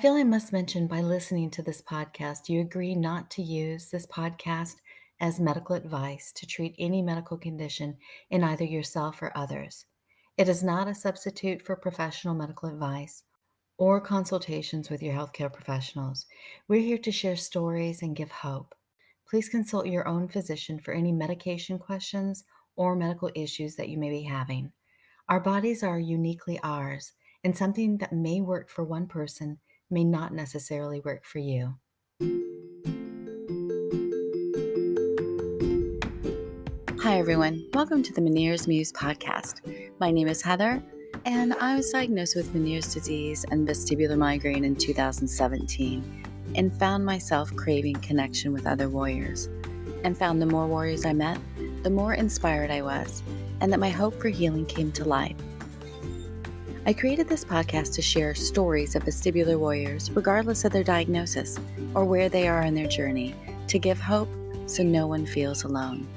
feel I must mention by listening to this podcast, you agree not to use this podcast as medical advice to treat any medical condition in either yourself or others. It is not a substitute for professional medical advice or consultations with your healthcare professionals. We're here to share stories and give hope. Please consult your own physician for any medication questions or medical issues that you may be having. Our bodies are uniquely ours, and something that may work for one person may not necessarily work for you. Hi, everyone. Welcome to the Meniere's Muse podcast. My name is Heather, and I was diagnosed with Meniere's disease and vestibular migraine in 2017 and found myself craving connection with other warriors, and found the more warriors I met, the more inspired I was, and that my hope for healing came to life. I created this podcast to share stories of vestibular warriors, regardless of their diagnosis or where they are in their journey, to give hope so no one feels alone.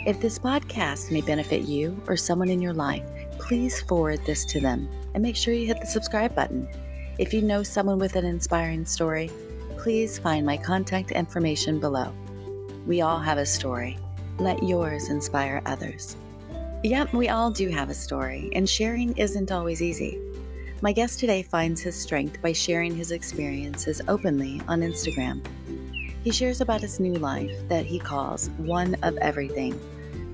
If this podcast may benefit you or someone in your life, please forward this to them and make sure you hit the subscribe button. If you know someone with an inspiring story, please find my contact information below. We all have a story. Let yours inspire others. Yep, we all do have a story, and sharing isn't always easy. My guest today finds his strength by sharing his experiences openly on Instagram. He shares about his new life that he calls one of everything: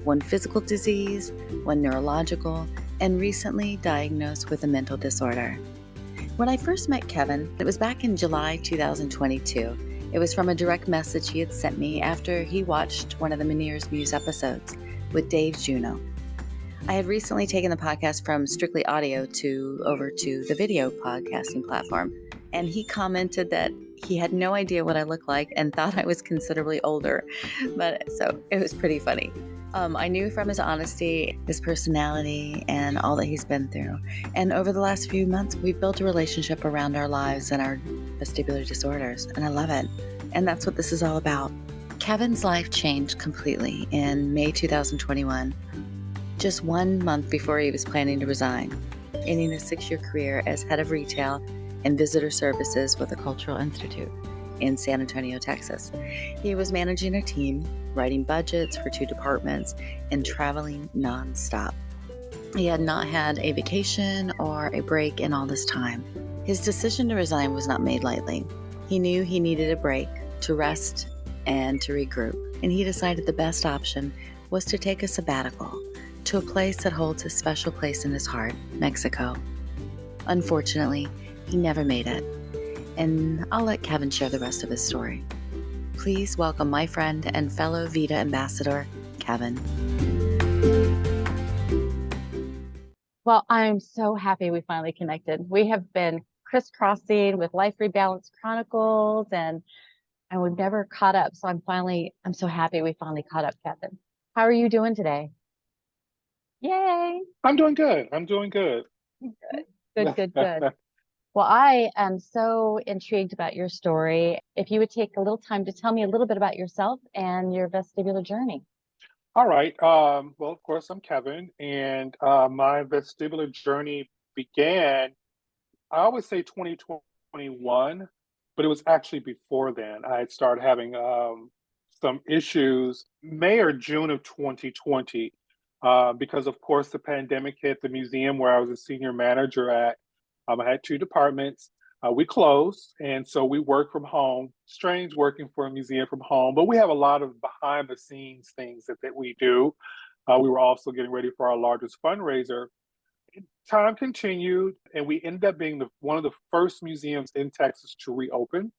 one physical disease, one neurological, and recently diagnosed with a mental disorder. When I first met Kevin, it was back in July 2022. It was from a direct message he had sent me after he watched one of the Meniere's Muse episodes with Dave Guigno. I had recently taken the podcast from strictly audio over to the video podcasting platform, and he commented that he had no idea what I looked like and thought I was considerably older. So it was pretty funny. I knew from his honesty, his personality, and all that he's been through. And over the last few months, we've built a relationship around our lives and our vestibular disorders, and I love it. And that's what this is all about. Kevin's life changed completely in May 2021. Just 1 month before he was planning to resign, ending a 6-year career as head of retail and visitor services with the Cultural Institute in San Antonia, Texas. He was managing a team, writing budgets for 2 departments, and traveling nonstop. He had not had a vacation or a break in all this time. His decision to resign was not made lightly. He knew he needed a break to rest and to regroup, and he decided the best option was to take a sabbatical to a place that holds a special place in his heart, Mexico. Unfortunately, he never made it, and I'll let Kevin share the rest of his story. Please welcome my friend and fellow Vita ambassador, Kevin. Well, I'm so happy we finally connected. We have been crisscrossing with Life Rebalance Chronicles, and we've never caught up. So I'm so happy we finally caught up, Kevin. How are you doing today? Yay! I'm doing good. Good. Good. Well, I am so intrigued about your story. If you would take a little time to tell me a little bit about yourself and your vestibular journey. All right. Well, of course, I'm Kevin, and my vestibular journey began, I always say 2021, but it was actually before then. I had started having some issues May or June of 2020 because, of course, the pandemic hit. The museum where I was a senior manager at. I had 2 departments. We closed, and so we work from home. Strange working for a museum from home, but we have a lot of behind-the-scenes things that we do. We were also getting ready for our largest fundraiser. Time continued, and we ended up being one of the first museums in Texas to reopen.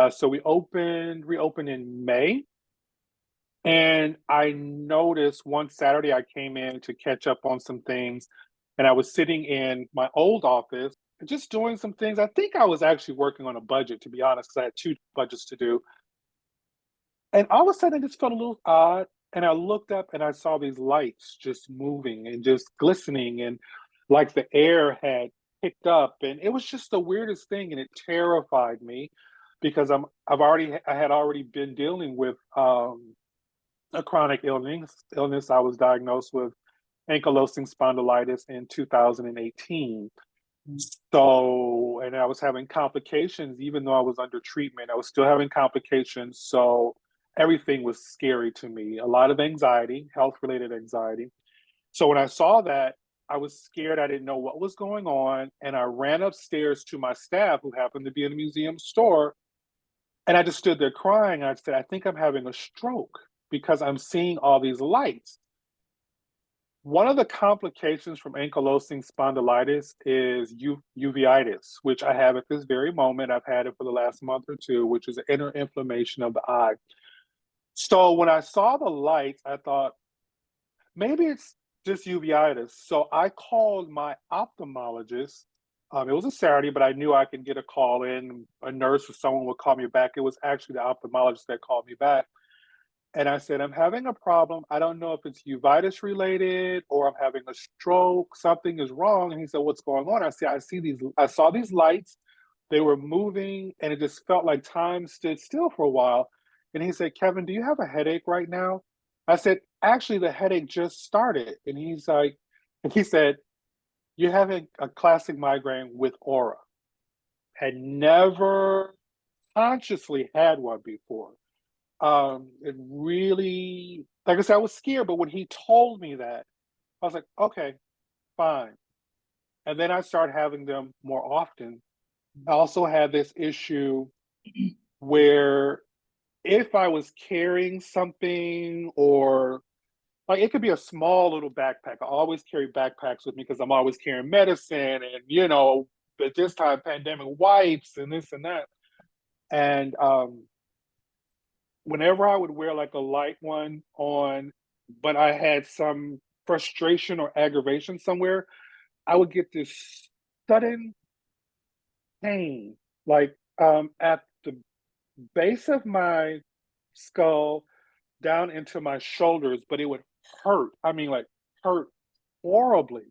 So we reopened in May, and I noticed one Saturday I came in to catch up on some things, and I was sitting in my old office, just doing some things. I think I was actually working on a budget, to be honest, because I had 2 budgets to do. And all of a sudden, I just felt a little odd. And I looked up and I saw these lights just moving and just glistening, and like the air had picked up. And it was just the weirdest thing. And it terrified me because I had already been dealing with a chronic illness. I was diagnosed with ankylosing spondylitis in 2018. So, and I was having complications, even though I was under treatment, I was still having complications. So everything was scary to me. A lot of anxiety, health-related anxiety. So when I saw that, I was scared. I didn't know what was going on. And I ran upstairs to my staff, who happened to be in the museum store. And I just stood there crying. I said, I think I'm having a stroke because I'm seeing all these lights. One of the complications from ankylosing spondylitis is uveitis, which I have at this very moment. I've had it for the last month or two, which is an inner inflammation of the eye. So when I saw the lights, I thought, maybe it's just uveitis. So I called my ophthalmologist. It was a Saturday, but I knew I could get a call in. A nurse or someone would call me back. It was actually the ophthalmologist that called me back. And I said, I'm having a problem. I don't know if it's uveitis related or I'm having a stroke. Something is wrong. And he said, what's going on? I said, I saw these lights. They were moving and it just felt like time stood still for a while. And he said, Kevin, do you have a headache right now? I said, actually, the headache just started. And he said, you're having a classic migraine with aura. Had never consciously had one before. It really, like I said, I was scared, but when he told me that, I was like, okay, fine. And then I started having them more often. I also had this issue where if I was carrying something or like it could be a small little backpack. I always carry backpacks with me because I'm always carrying medicine and, at this time, pandemic wipes and this and that. And whenever I would wear like a light one on, but I had some frustration or aggravation somewhere, I would get this sudden pain, like at the base of my skull down into my shoulders, but it would hurt. I mean, like hurt horribly.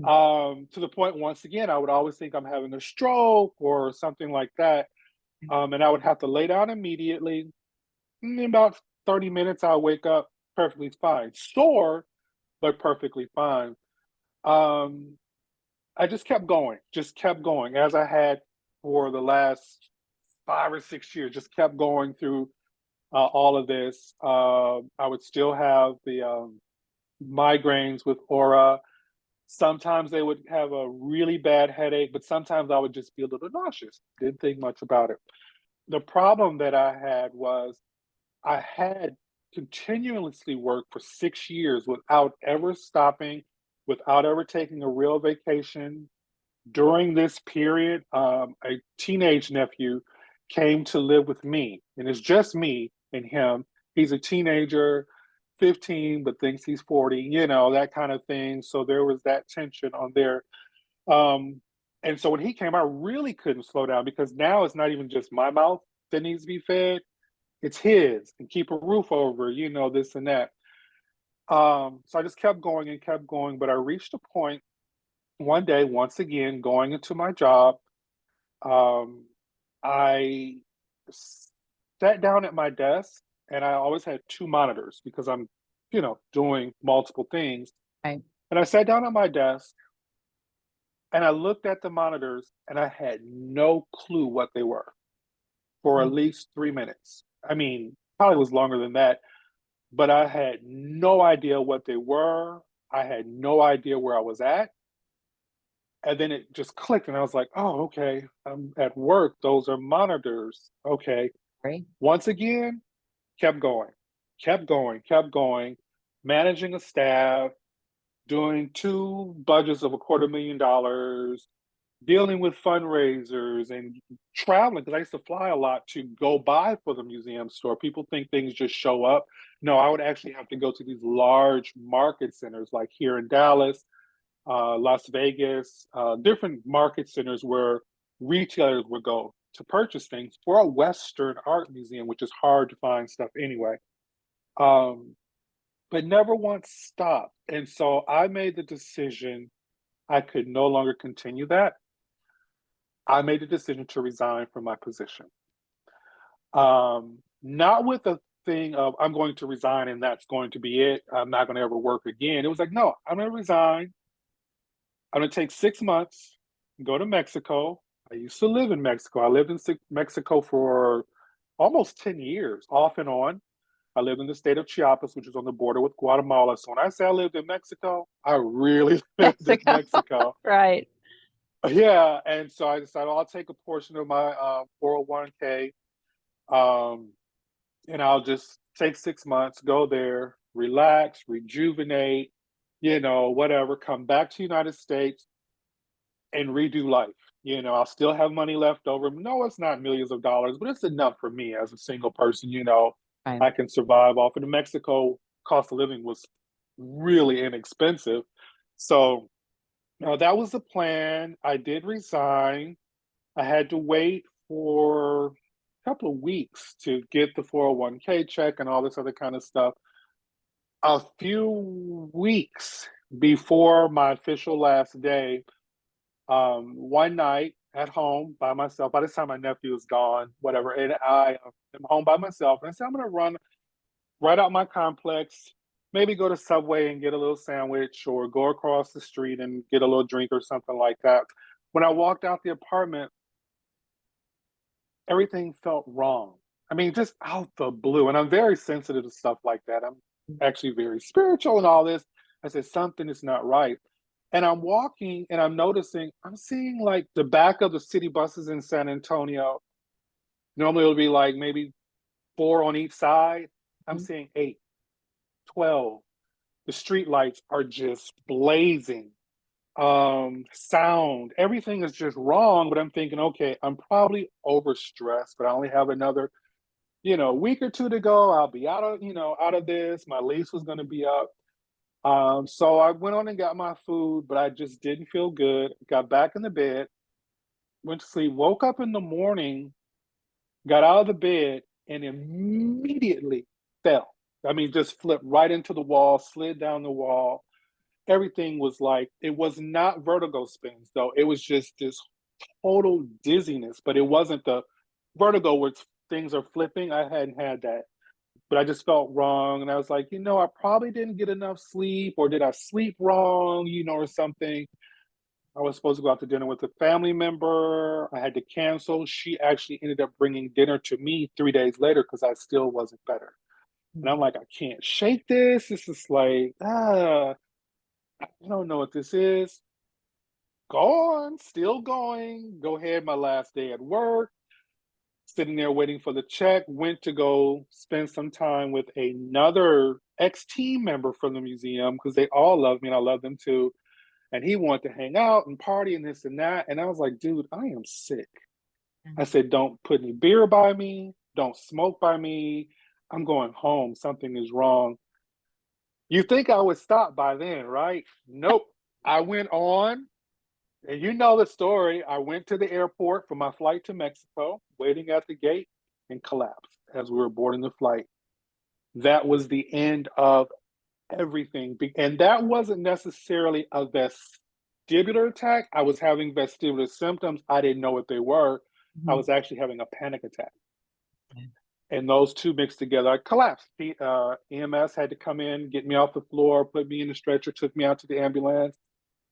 To the point, once again, I would always think I'm having a stroke or something like that. And I would have to lay down immediately. In about 30 minutes, I'll wake up perfectly fine. Sore, but perfectly fine. I just kept going as I had for the last 5 or 6 years, just kept going through all of this. I would still have the migraines with aura. Sometimes they would have a really bad headache, but sometimes I would just be a little nauseous. Didn't think much about it. The problem that I had was I had continuously worked for 6 years without ever stopping, without ever taking a real vacation. During this period, a teenage nephew came to live with me, and it's just me and him. He's a teenager, 15, but thinks he's 40, that kind of thing. So there was that tension on there. And so when he came, I really couldn't slow down because now it's not even just my mouth that needs to be fed, it's his, and keep a roof over, this and that. So I just kept going and kept going, but I reached a point one day, once again, going into my job, I sat down at my desk and I always had two monitors because I'm, doing multiple things. Right. And I sat down at my desk and I looked at the monitors and I had no clue what they were for at least 3 minutes. I mean, probably was longer than that, but I had no idea what they were. I had no idea where I was at. And then it just clicked and I was like, oh, okay, I'm at work. Those are monitors. Okay. Right. Once again, kept going, kept going, kept going, managing a staff, doing 2 budgets of $250,000, dealing with fundraisers and traveling because I used to fly a lot to go buy for the museum store. People think things just show up. No, I would actually have to go to these large market centers like here in Dallas, Las Vegas, different market centers where retailers would go to purchase things for a Western art museum, which is hard to find stuff anyway. But never once stopped. And so I made the decision I could no longer continue that. I made the decision to resign from my position. Not with the thing of I'm going to resign and that's going to be it. I'm not going to ever work again. It was like, no, I'm going to resign. I'm going to take 6 months. go to Mexico. I used to live in Mexico. I lived in Mexico for almost 10 years, off and on. I lived in the state of Chiapas, which is on the border with Guatemala. So when I say I lived in Mexico, I really lived in Mexico. Mexico. Right. Yeah, and so I decided I'll take a portion of my 401k, um, and I'll just take 6 months, go there, relax, rejuvenate, whatever, come back to the United States and redo life. I'll still have money left over. No, it's not millions of dollars, but it's enough for me as a single person. Right. I can survive off. In Mexico, cost of living was really inexpensive. So that was the plan. I did resign. I had to wait for a couple of weeks to get the 401k check and all this other kind of stuff. A few weeks before my official last day, one night at home by myself, by this time my nephew is gone, whatever, and I am home by myself, and I said, I'm going to run right out my complex, maybe go to Subway and get a little sandwich or go across the street and get a little drink or something like that. When I walked out the apartment, everything felt wrong. I mean, just out the blue. And I'm very sensitive to stuff like that. I'm actually very spiritual and all this. I said, something is not right. And I'm walking and I'm noticing, I'm seeing like the back of the city buses in San Antonio. Normally it'll be like maybe 4 on each side. I'm seeing 8, 12. The street lights are just blazing. Sound, everything is just wrong. But I'm thinking, okay, I'm probably overstressed, but I only have another, week or two to go. I'll be out of this. My lease was going to be up. So I went on and got my food, but I just didn't feel good. Got back in the bed, went to sleep, woke up in the morning, got out of the bed, and immediately fell. I mean, just flipped right into the wall, slid down the wall. Everything was like, it was not vertigo spins, though. It was just this total dizziness, but it wasn't the vertigo where things are flipping. I hadn't had that, but I just felt wrong. And I was like, I probably didn't get enough sleep, or did I sleep wrong, or something. I was supposed to go out to dinner with a family member. I had to cancel. She actually ended up bringing dinner to me 3 days later because I still wasn't better. And I'm like, I can't shake this. This is like, I don't know what this is. Gone, still going. Go ahead, my last day at work. Sitting there waiting for the check. Went to go spend some time with another ex-team member from the museum because they all love me and I love them too. And he wanted to hang out and party and this and that. And I was like, dude, I am sick. I said, don't put any beer by me. Don't smoke by me. I'm going home. Something is wrong. You think I would stop by then, right? Nope. I went on, and you know the story. I went to the airport for my flight to Mexico, waiting at the gate, and collapsed as we were boarding the flight. That was the end of everything. And that wasn't necessarily a vestibular attack. I was having vestibular symptoms. I didn't know what they were. I was actually having a panic attack. And those two mixed together, I collapsed. The EMS had to come in, get me off the floor, put me in a stretcher, took me out to the ambulance.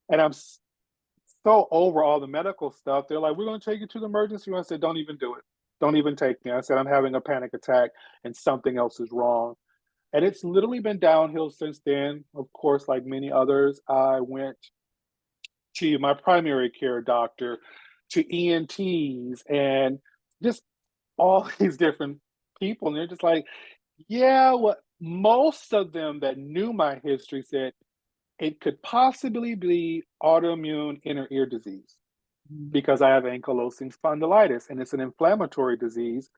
And I'm so over all the medical stuff. They're like, we're going to take you to the emergency room. I said, don't even do it. Don't even take me. I said, I'm having a panic attack and something else is wrong. And it's literally been downhill since then. Of course, like many others, I went to my primary care doctor, to ENTs, and just all these different people. And they're just like, yeah, what most of them that knew my history said it could possibly be autoimmune inner ear disease because I have ankylosing spondylitis and it's an inflammatory disease.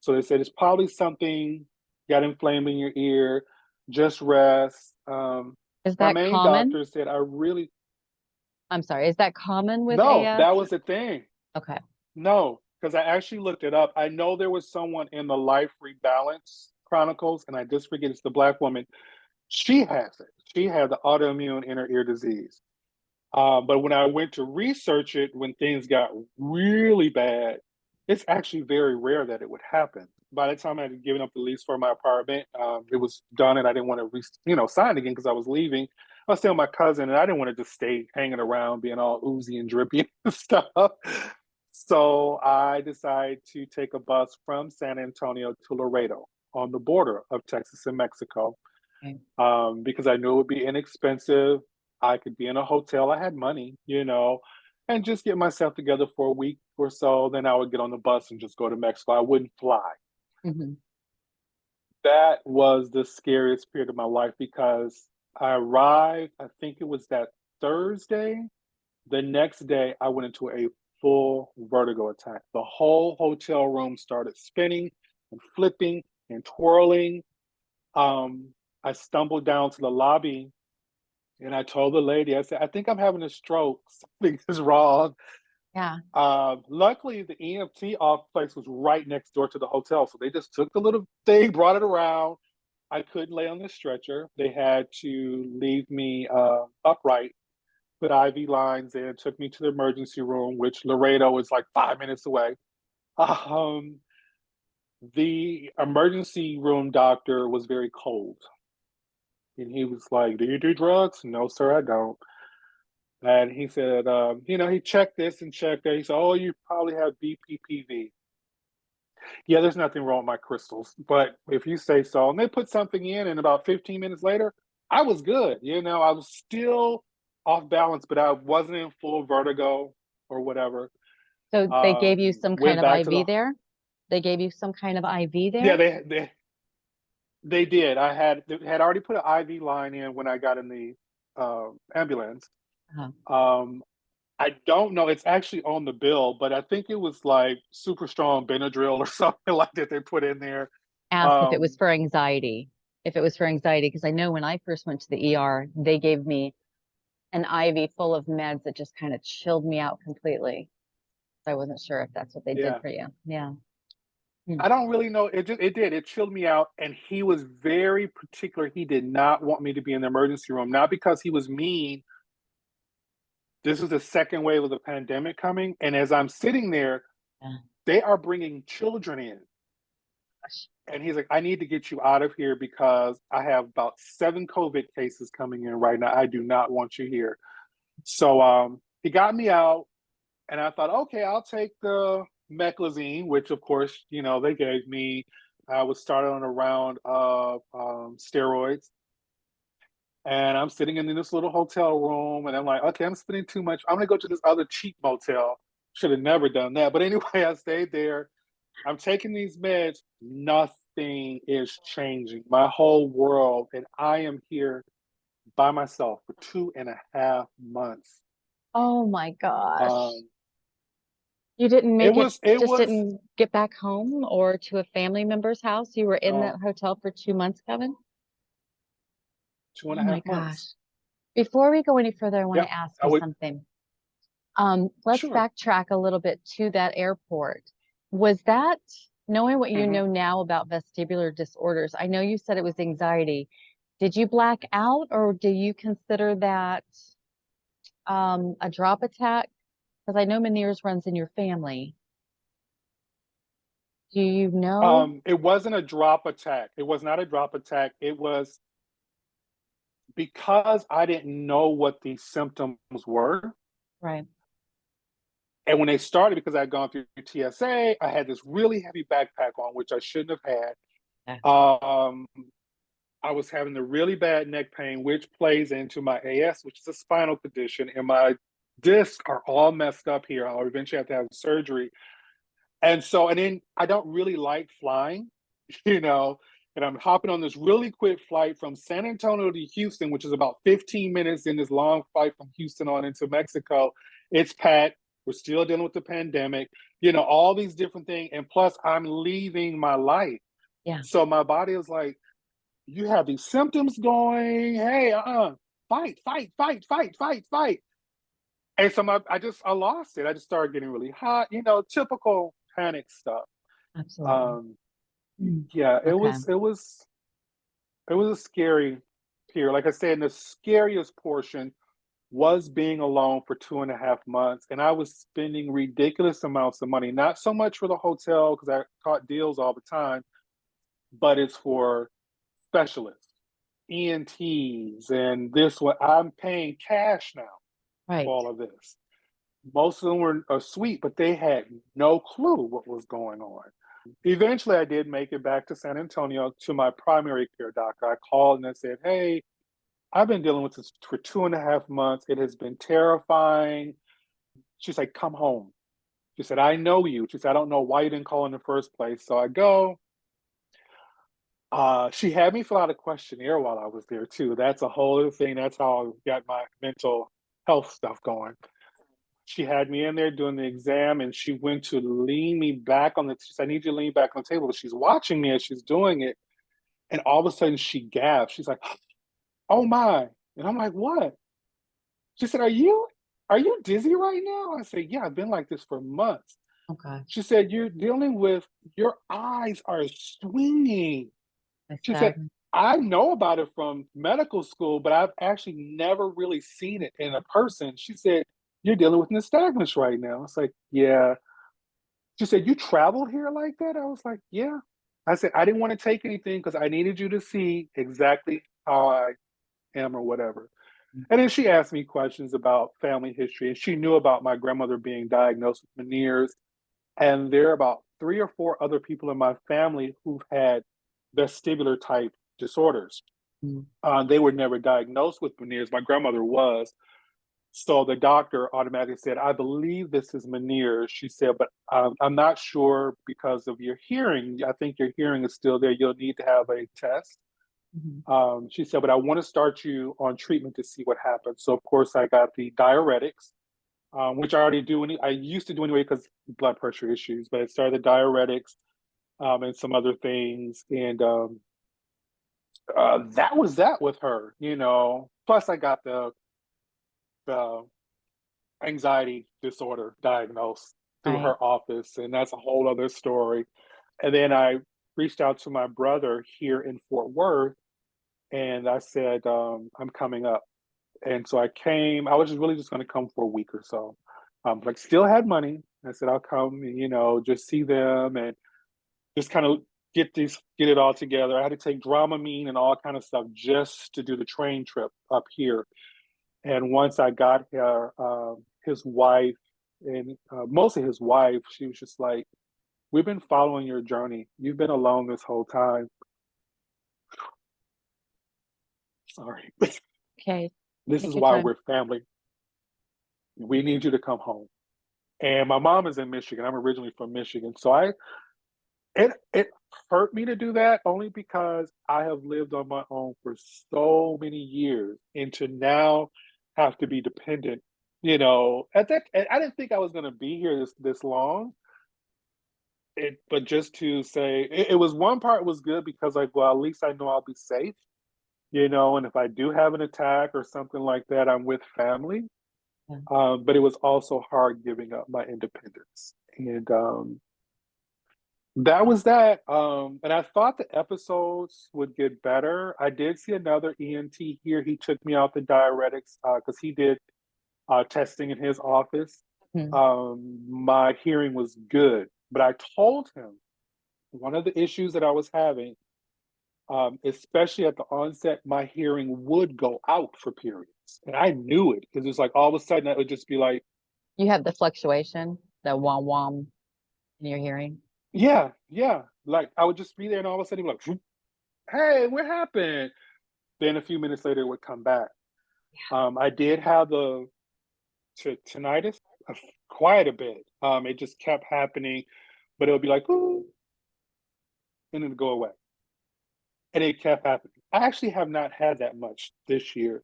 So they said it's probably something got inflamed in your ear, just rest. Is My that main common? doctor said, I'm sorry. Is that common with no, AS? that was the thing. Okay. No, because I actually looked it up. I know there was someone in the Life Rebalance Chronicles, and I just forget it's the Black woman. She has it. She had the autoimmune inner ear disease. But when I went to research it, when things got really bad, it's actually very rare that it would happen. By the time I had given up the lease for my apartment, it was done, and I didn't want to, sign again because I was leaving. was staying with my cousin, and I didn't want to just stay hanging around being all oozy and drippy and stuff. So I decided to take a bus from San Antonio to Laredo on the border of Texas and Mexico, Okay. because I knew it would be inexpensive. I could be in a hotel. I had money, and just get myself together for a week or so. Then I would get on the bus and just go to Mexico. I wouldn't fly. Mhm. That was the scariest period of my life because I arrived, I think it was that Thursday. The next day, I went into a full vertigo attack. The whole hotel room started spinning and flipping and twirling. I stumbled down to the lobby and I told the lady, I said, I think I'm having a stroke. Something is wrong. Yeah. Luckily, the EMT off place was right next door to the hotel. So they just took the little thing, brought it around. I couldn't lay on the stretcher. They had to leave me upright, put IV lines in, took me to the emergency room, which Laredo is like 5 minutes away. Um, the emergency room doctor was very cold. And he was like, do you do drugs? No, sir, I don't. And he said, he checked this and checked that. He said, oh, you probably have BPPD. Yeah, there's nothing wrong with my crystals, but if you say so. And they put something in, and about 15 minutes later, I was good. I was still off balance, but I wasn't in full vertigo or whatever. So they gave you some kind Went of back to IV there? They gave you some kind of IV yeah, there? they did. They had already put an IV line in when I got in the ambulance. Uh-huh. I don't know. It's actually on the bill, but I think it was like super strong Benadryl or something like that they put in there. Ask if it was Um, for anxiety. If it was for anxiety, because I know when I first went to the ER, they gave me an IV full of meds that just kind of chilled me out completely. So I wasn't sure if that's what they did yeah. for you. Yeah. Hmm. I don't really know. It chilled me out, and he was very particular. He did not want me to be in the emergency room, not because he was mean. This is the second wave of the pandemic coming, and as I'm sitting there, Yeah. they are bringing children in, Gosh. and he's like, "I need to get you out of here because I have about 7 COVID cases coming in right now. I do not want you here." So he got me out, and I thought, okay, I'll take the meclizine, which of course, they gave me. I was started on a round of steroids. And I'm sitting in this little hotel room, and I'm like, okay, I'm spending too much. I'm gonna go to this other cheap motel. Should have never done that. But anyway, I stayed there. I'm taking these meds. Nothing is changing. My whole world, and I am here by myself for 2.5 months. Oh my gosh. Um, You didn't it make it, was it just was didn't get back home or to a family member's house? You were in that no hotel for 2 months, Kevin? two and Oh a my half months. gosh. Before we go any further, I want Yep, to ask I you would something. Let's sure. backtrack a little bit to that airport. Was that, knowing what you Hmm. know now about vestibular disorders, I know you said it was anxiety. Did you black out, or do you consider that a drop attack? Because I know Meniere's runs in your family. Do you know? It wasn't a drop attack. It was not a drop attack. It was because I didn't know what these symptoms were. Right. And when they started, because I'd gone through TSA, I had this really heavy backpack on, which I shouldn't have had. Yeah. Um, I was having the really bad neck pain, which plays into my AS, which is a spinal condition, and my discs are all messed up here. I'll eventually have to have surgery. And then I don't really like flying, you know, and I'm hopping on this really quick flight from San Antonio to Houston, which is about 15 minutes in this long flight from Houston on into Mexico. It's packed. We're still dealing with the pandemic, all these different things. And plus, I'm leaving my life. Yeah. So my body is like, you have these symptoms going. Hey, fight, fight, fight, fight, fight, fight. And so I lost it. I just started getting really hot, typical panic stuff. Absolutely. Um, Mm. yeah, it Okay. was it was it was a scary period. Like I said, the scariest portion was being alone for 2.5 months, and I was spending ridiculous amounts of money. Not so much for the hotel because I caught deals all the time, but it's for specialists. ENTs and this one. I'm paying cash now Right. for all of this. Most of them were sweet, but they had no clue what was going on. Eventually, I did make it back to San Antonio to my primary care doctor. I called and I said, hey, I've been dealing with this for 2.5 months. It has been terrifying. She's like, come home. She said, I know you. She said, I don't know why you didn't call in the first place. So I go. She had me fill out a questionnaire while I was there too. That's a whole other thing. That's how I got my mental health stuff going. She had me in there doing the exam, and she went to lean me back on the. She said, "I need you to lean back on the table." But she's watching me as she's doing it, and all of a sudden she gasped. She's like, "Oh my!" And I'm like, "What?" She said, "Are you dizzy right now?" I said, "Yeah, I've been like this for months." Okay. She said, "You're dealing with your eyes are swinging." She said, I know about it from medical school, but I've actually never really seen it in a person. She said, you're dealing with nystagmus right now. It's like, yeah. She said, you traveled here like that? I was like, yeah. I said, I didn't want to take anything because I needed you to see exactly how I am or whatever. And then she asked me questions about family history, and she knew about my grandmother being diagnosed with Meniere's. And there are about 3 or 4 other people in my family who've had vestibular type disorders. They were never diagnosed with Meniere's. My grandmother was. So the doctor automatically said, I believe this is Meniere's. She said, but I'm not sure because of your hearing. I think your hearing is still there. You'll need to have a test. She said, but I want to start you on treatment to see what happens. So, of course, I got the diuretics, which I already do. I used to do anyway because blood pressure issues, but I started the diuretics and some other things. And that was that with her, Plus, I got the anxiety disorder diagnosed through Right. her office, and that's a whole other story. And then I reached out to my brother here in Fort Worth, and I said, I'm coming up. And so I came. I was just really just going to come for a week or so. But still had money. I said, I'll come and, just see them and just kind of get it all together. I had to take Dramamine and all kind of stuff just to do the train trip up here. And once I got here, his wife and mostly his wife, she was just like, we've been following your journey. You've been alone this whole time. Sorry. Okay. This Take is your why time. we're family. We need you to come home. And my mom is in Michigan. I'm originally from Michigan. So it hurt me to do that only because I have lived on my own for so many years, and to now have to be dependent, at that I didn't think I was going to be here this long. But just to say it was one part was good because like, well, at least I know I'll be safe, and if I do have an attack or something like that, I'm with family. Yeah. But it was also hard giving up my independence. And that was that. And I thought the episodes would get better. I did see another ENT here. He took me out the diuretics because he did testing in his office. My hearing was good, but I told him one of the issues that I was having, especially at the onset, my hearing would go out for periods. And I knew it because it's like all of a sudden it would just be like, You have the fluctuation, the wom wom in your hearing. yeah, yeah. Like I would just be there and all of a sudden he'd be like, hey, what happened? Then a few minutes later it would come back. I did have the tinnitus quite a bit. It just kept happening, but it would be like, ooh, and then it'd go away. And it kept happening. I actually have not had that much this year,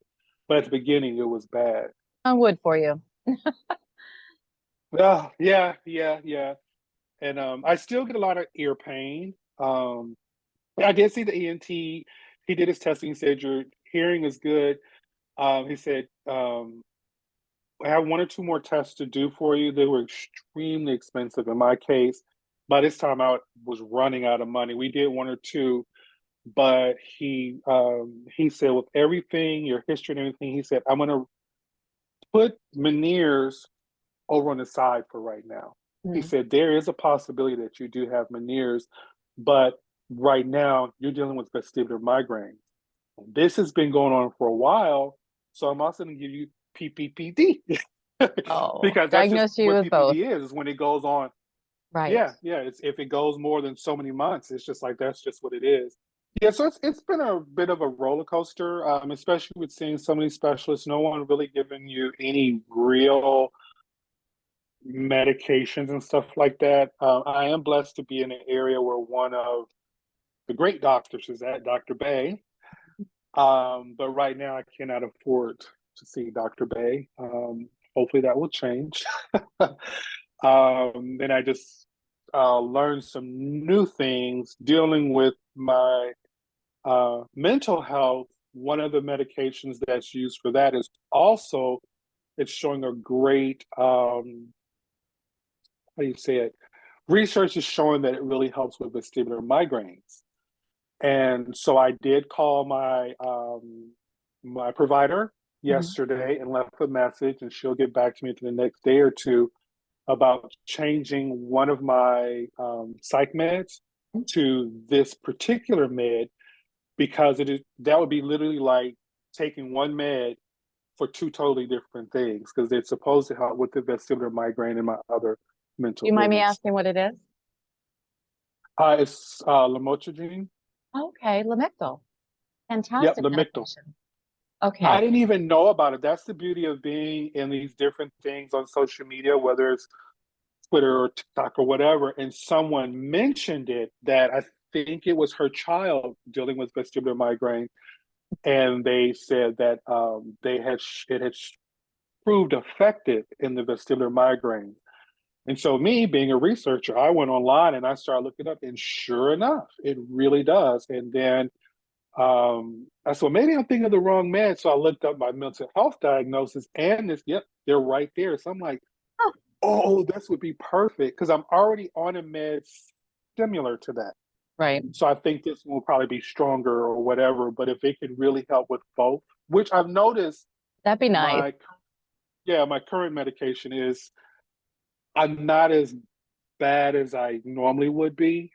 but at the beginning it was bad. On wood for you. Oh, yeah, yeah, yeah. And I still get a lot of ear pain. I did see the ENT. He did his testing. He said your hearing is good. He said I have 1 or 2 more tests to do for you. They were extremely expensive in my case. By this time, I was running out of money. We did 1 or 2, but he said with everything, your history and everything, he said I'm gonna put Meniere's over on the side for right now. He said there is a possibility that you do have Meniere's, but right now you're dealing with vestibular migraine. This has been going on for a while, so I'm also going to give you PPPD Oh, because that's just diagnosed you what with both. PPD is when it goes on. Right. Yeah. It's if it goes more than so many months, it's just like that's just what it is. Yeah, so it's been a bit of a roller coaster, especially with seeing so many specialists. No one really giving you any real medications and stuff like that. I am blessed to be in an area where one of the great doctors is at Dr. Bay. But right now I cannot afford to see Dr. Bay. Hopefully that will change. And I just learned some new things dealing with my mental health. One of the medications that's used for that is also, it's showing a great, how do you say it? Research is showing that it really helps with vestibular migraines. And so I did call my provider yesterday and left a message, and she'll get back to me in the next day or two about changing one of my psych meds to this particular med, because that would be literally like taking one med for two totally different things, because it's supposed to help with the vestibular migraine and my other mental Do you mind me illness. asking what it is? It's lamotrigine. Okay, Lamictal. Yep, Fantastic Lamictal. medication. I Okay. didn't even know about it. That's the beauty of being in these different things on social media, whether it's Twitter or TikTok or whatever, and someone mentioned it, that I think it was her child dealing with vestibular migraine, and they said that it had proved effective in the vestibular migraine. And so me being a researcher, I went online and I started looking up, and sure enough, it really does. And then I said, maybe I'm thinking of the wrong med. So I looked up my mental health diagnosis, and yep, they're right there. So I'm like, Oh, oh, this would be perfect, because I'm already on a med similar to that. right. So I think this will probably be stronger or whatever. But if it could really help with both, which I've noticed, That'd be nice. my current medication is, I'm not as bad as I normally would be.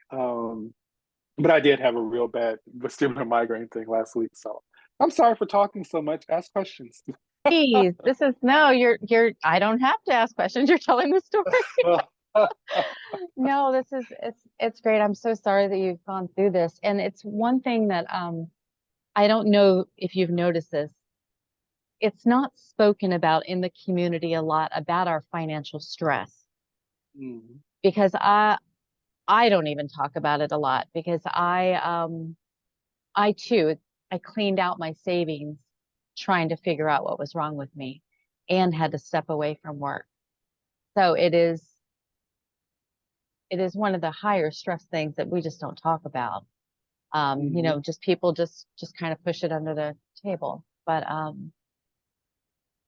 But I did have a real bad vestibular migraine thing last week. So I'm sorry for talking so much. Ask questions. Please, I don't have to ask questions. You're telling the story. No, it's great. I'm so sorry that you've gone through this. And it's one thing that I don't know if you've noticed this. It's not spoken about in the community a lot about our financial stress, Mm. because I don't even talk about it a lot, because I too, I cleaned out my savings trying to figure out what was wrong with me, and had to step away from work. So it is one of the higher stress things that we just don't talk about. Mm-hmm. Just people just kind of push it under the table. But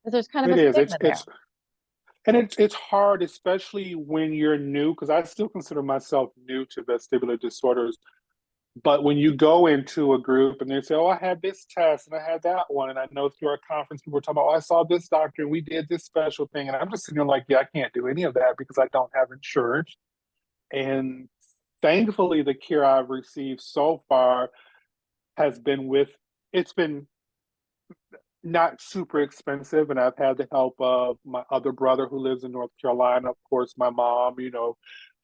there's kind of It a is. stigma there. It's hard, especially when you're new, because I still consider myself new to vestibular disorders. But when you go into a group and they say, "Oh, I had this test and I had that one," and I know through our conference people were talking about, "Oh, I saw this doctor and we did this special thing," and I'm just sitting there like, "Yeah, I can't do any of that because I don't have insurance." And thankfully, the care I've received so far has been it's been not super expensive. And I've had the help of my other brother who lives in North Carolina, of course, my mom,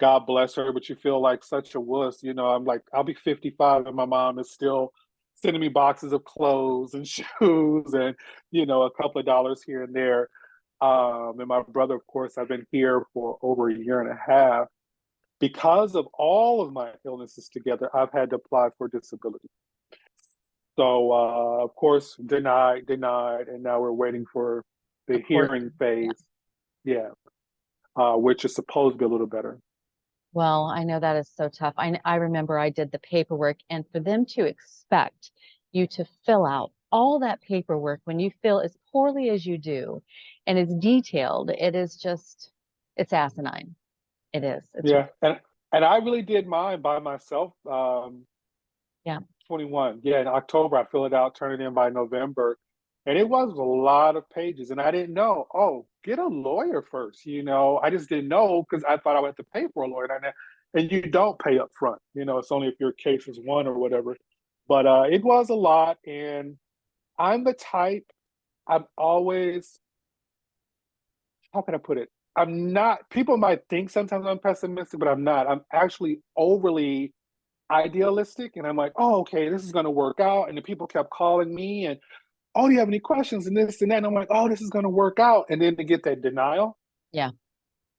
God bless her, but you feel like such a wuss. I'm like, I'll be 55 and my mom is still sending me boxes of clothes and shoes and, a couple of dollars here and there. And my brother, of course, I've been here for over a year and a half. Because of all of my illnesses together, I've had to apply for disability. So, of course, denied, and now we're waiting for the hearing phase. Yeah, which is supposed to be a little better. Well, I know that is so tough. I remember I did the paperwork, and for them to expect you to fill out all that paperwork when you feel as poorly as you do, and it's detailed, it's asinine. It is. Yeah, and I really did mine by myself. Yeah. 21. Yeah, in October I fill it out, turn it in by November, and it was a lot of pages, and I didn't know. Oh, get a lawyer first. I just didn't know because I thought I would have to pay for a lawyer, and you don't pay up front. It's only if your case is won or whatever. But it was a lot. And I'm the type, I'm always, how can I put it? I'm not, people might think sometimes I'm pessimistic, but I'm not. I'm actually overly idealistic. And I'm like, oh, okay, this is going to work out. And the people kept calling me and, oh, do you have any questions and this and that? And I'm like, oh, this is going to work out. And then to get that denial, Yeah.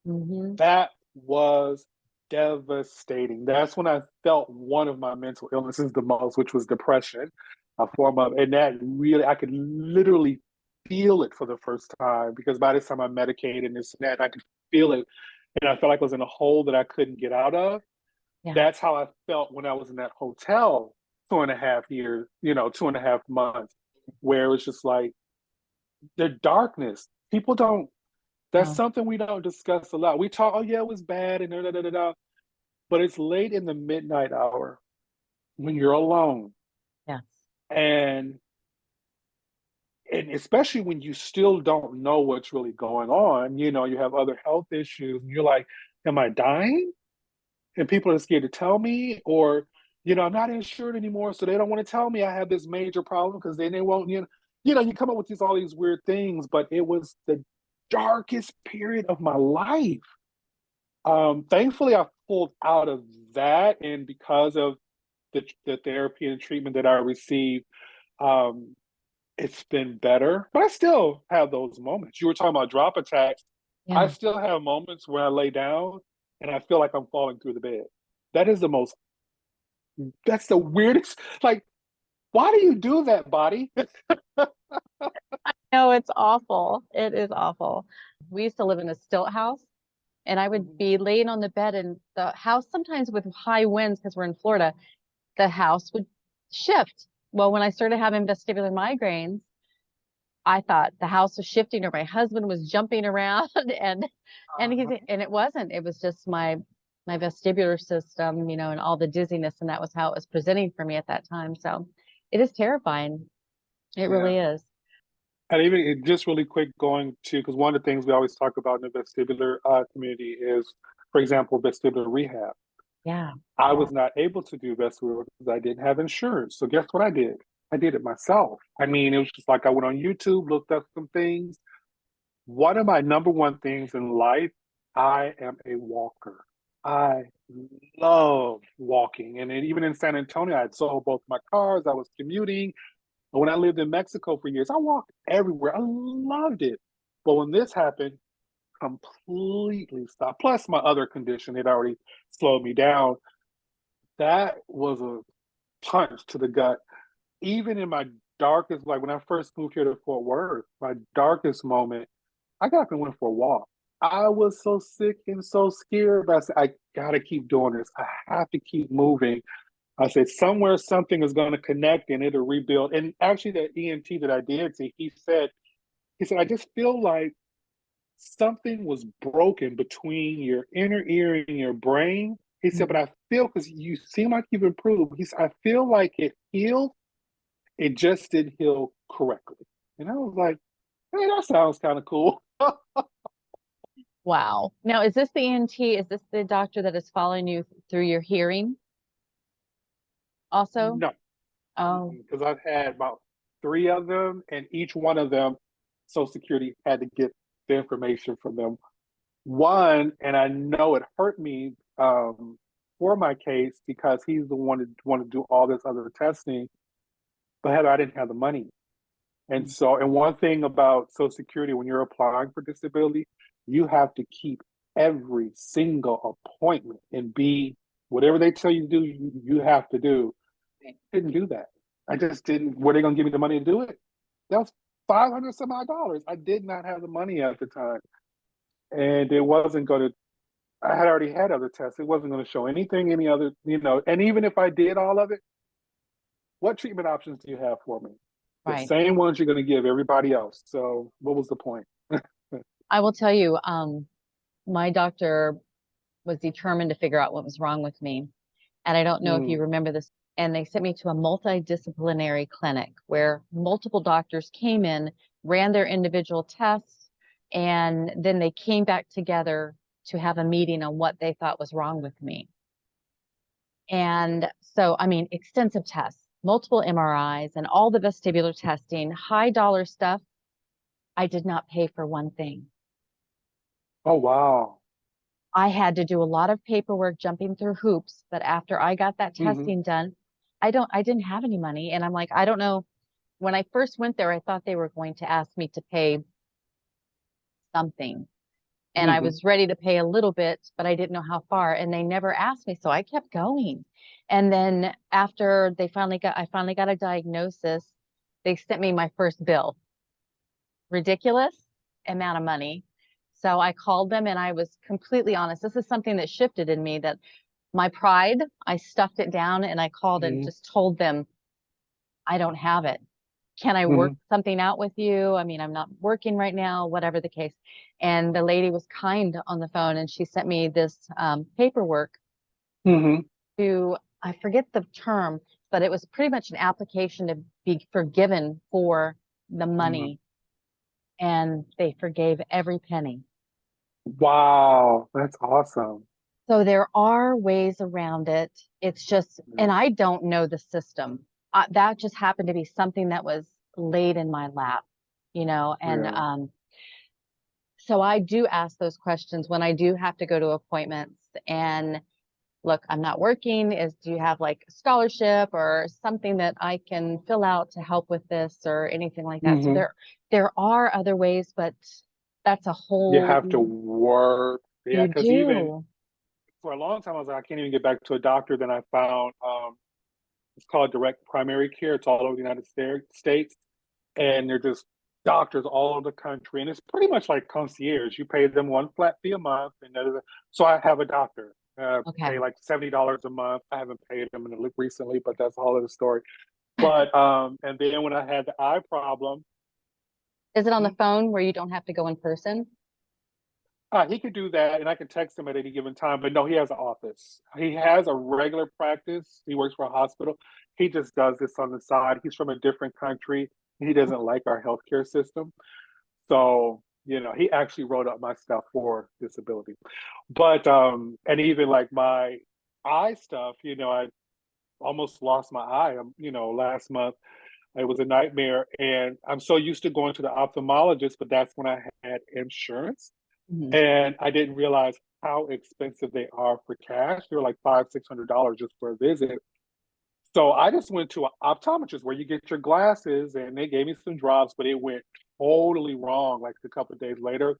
Mm-hmm. that was devastating. That's when I felt one of my mental illnesses the most, which was depression, a form of, and that really, I could literally feel it for the first time because by this time I'm medicated and this and that, and I could feel it. And I felt like I was in a hole that I couldn't get out of. Yeah. That's how I felt when I was in that hotel 2.5 years, 2.5 months, where it was just like the darkness. People don't, that's something we don't discuss a lot. We talk, oh yeah, it was bad and da da da da, but it's late in the midnight hour when you're alone, Yes. and especially when you still don't know what's really going on. You have other health issues, and you're like, am I dying? And people are scared to tell me, or I'm not insured anymore, so they don't want to tell me I have this major problem because then they won't. You come up with all these weird things. But it was the darkest period of my life. Thankfully, I pulled out of that, and because of the therapy and treatment that I received, um, it's been better. But I still have those moments. You were talking about drop attacks. Yeah. I still have moments where I lay down and I feel like I'm falling through the bed. That is that's the weirdest. Like, why do you do that, body? No, it's awful. It is awful. We used to live in a stilt house, and I would be laying on the bed, and the house, sometimes with high winds, because we're in Florida, the house would shift. Well, when I started having vestibular migraines, I thought the house was shifting or my husband was jumping around and it wasn't. It was just my vestibular system, and all the dizziness, and that was how it was presenting for me at that time. So it is terrifying. It really is. And even just really quick going to, because one of the things we always talk about in the vestibular community is, for example, vestibular rehab. Yeah. I was not able to do vestibular because I didn't have insurance. So guess what I did? I did it myself. I mean, it was just like I went on YouTube, looked up some things. One of my number one things in life, I am a walker. I love walking. And then even in San Antonio, I had sold both my cars. I was commuting. And when I lived in Mexico for years, I walked everywhere. I loved it. But when this happened, completely stopped. Plus my other condition had already slowed me down. That was a punch to the gut. Even in my darkest, like when I first moved here to Fort Worth, my darkest moment, I got up and went for a walk. I was so sick and so scared, but I said, I gotta keep doing this. I have to keep moving. I said, somewhere something is going to connect and it'll rebuild. And actually, the ENT that I did see, he said, I just feel like something was broken between your inner ear and your brain. He said, but I feel, because you seem like you've improved. He said, I feel like it healed. It just didn't heal correctly. And I was like, hey, that sounds kind of cool. Wow. Now, is this the ENT? Is this the doctor that is following you through your hearing also? No. Oh. Because I've had about 3 of them, and each one of them, Social Security had to get the information from them. One, and I know it hurt me for my case because he's the one that wanted to do all this other testing, but Heather, I didn't have the money. And so, and one thing about Social Security, when you're applying for disability, you have to keep every single appointment and be whatever they tell you to do, you have to do. I didn't do that. I just didn't. Were they going to give me the money to do it? That was $500 some odd dollars. I did not have the money at the time. And it wasn't going to, I had already had other tests. It wasn't going to show anything, any other, and even if I did all of it, what treatment options do you have for me? The same ones you're going to give everybody else. So what was the point? I will tell you, my doctor was determined to figure out what was wrong with me. And I don't know if you remember this. And they sent me to a multidisciplinary clinic where multiple doctors came in, ran their individual tests, and then they came back together to have a meeting on what they thought was wrong with me. And so, I mean, extensive tests, multiple MRIs and all the vestibular testing, high dollar stuff. I did not pay for one thing. Oh, wow. I had to do a lot of paperwork, jumping through hoops, but after I got that testing done, I didn't have any money. And I'm like, I don't know. When I first went there, I thought they were going to ask me to pay something. And I was ready to pay a little bit, but I didn't know how far. And they never asked me. So I kept going. And then after I finally got a diagnosis, they sent me my first bill. Ridiculous amount of money. So I called them and I was completely honest. This is something that shifted in me, that my pride, I stuffed it down and I called and just told them, I don't have it. Can I work something out with you? I mean, I'm not working right now, whatever the case. And the lady was kind on the phone and she sent me this paperwork to, I forget the term, but it was pretty much an application to be forgiven for the money. And they forgave every penny. Wow, that's awesome. So there are ways around it. It's just, and I don't know the system. That just happened to be something that was laid in my lap, and so I do ask those questions when I do have to go to appointments. And look, I'm not working. Do you have like a scholarship or something that I can fill out to help with this or anything like that? So there are other ways, but that's a whole. You have to work. Yeah, because even for a long time I was like, I can't even get back to a doctor. Then I found it's called direct primary care. It's all over the United States, and they're just doctors all over the country, and it's pretty much like concierge. You pay them one flat fee a month, and so I have a doctor. Pay like $70 a month. I haven't paid them recently, but that's a whole other story. But and then when I had the eye problem, is it on the phone where you don't have to go in person? He could do that, and I can text him at any given time. But no, he has an office. He has a regular practice. He works for a hospital. He just does this on the side. He's from a different country. He doesn't like our healthcare system. So, he actually wrote up my stuff for disability. But, and even like my eye stuff, I almost lost my eye, last month. It was a nightmare. And I'm so used to going to the ophthalmologist, but that's when I had insurance. And I didn't realize how expensive they are for cash. They're like $500-600 just for a visit. So I just went to an optometrist where you get your glasses, and they gave me some drops, but it went totally wrong like a couple of days later.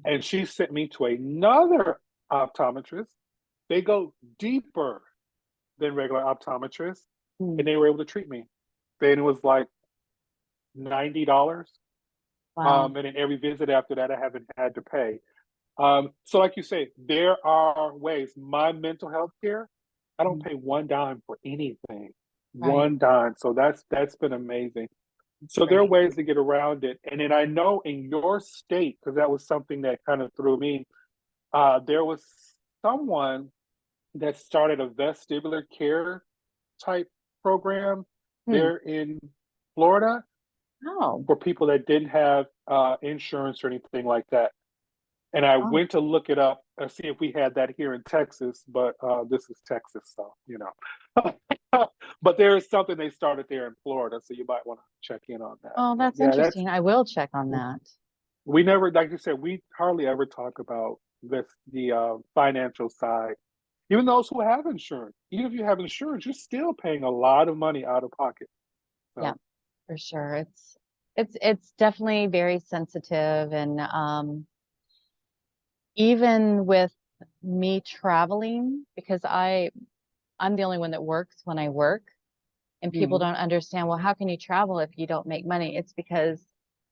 And she sent me to another optometrist. They go deeper than regular optometrists, and they were able to treat me. Then it was like $90. Wow. And then every visit after that, I haven't had to pay. So like you say, there are ways. My mental health care, I don't pay one dime for anything. One dime. So that's been amazing. So there are ways to get around it. And then I know in your state, because that was something that kind of threw me, there was someone that started a vestibular care type program there in Florida. For people that didn't have insurance or anything like that. And I went to look it up and see if we had that here in Texas, but this is Texas, so, But there is something they started there in Florida, so you might want to check in on that. Oh, that's interesting. I will check on that. We never, like you said, we hardly ever talk about the financial side. Even those who have insurance, even if you have insurance, you're still paying a lot of money out of pocket. So. Yeah. For sure. It's definitely very sensitive. And even with me traveling, because I'm the only one that works when I work, and people don't understand, well, how can you travel if you don't make money? It's because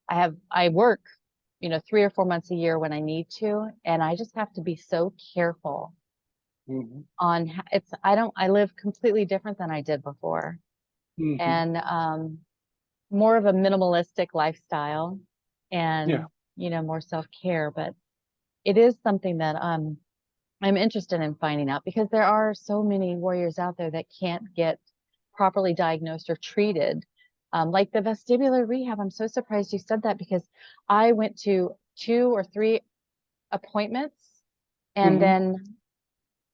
I work, 3 or 4 months a year when I need to, and I just have to be so careful on I live completely different than I did before. And more of a minimalistic lifestyle and, more self-care. But it is something that I'm interested in finding out, because there are so many warriors out there that can't get properly diagnosed or treated. Like the vestibular rehab. I'm so surprised you said that, because I went to 2 or 3 appointments, and then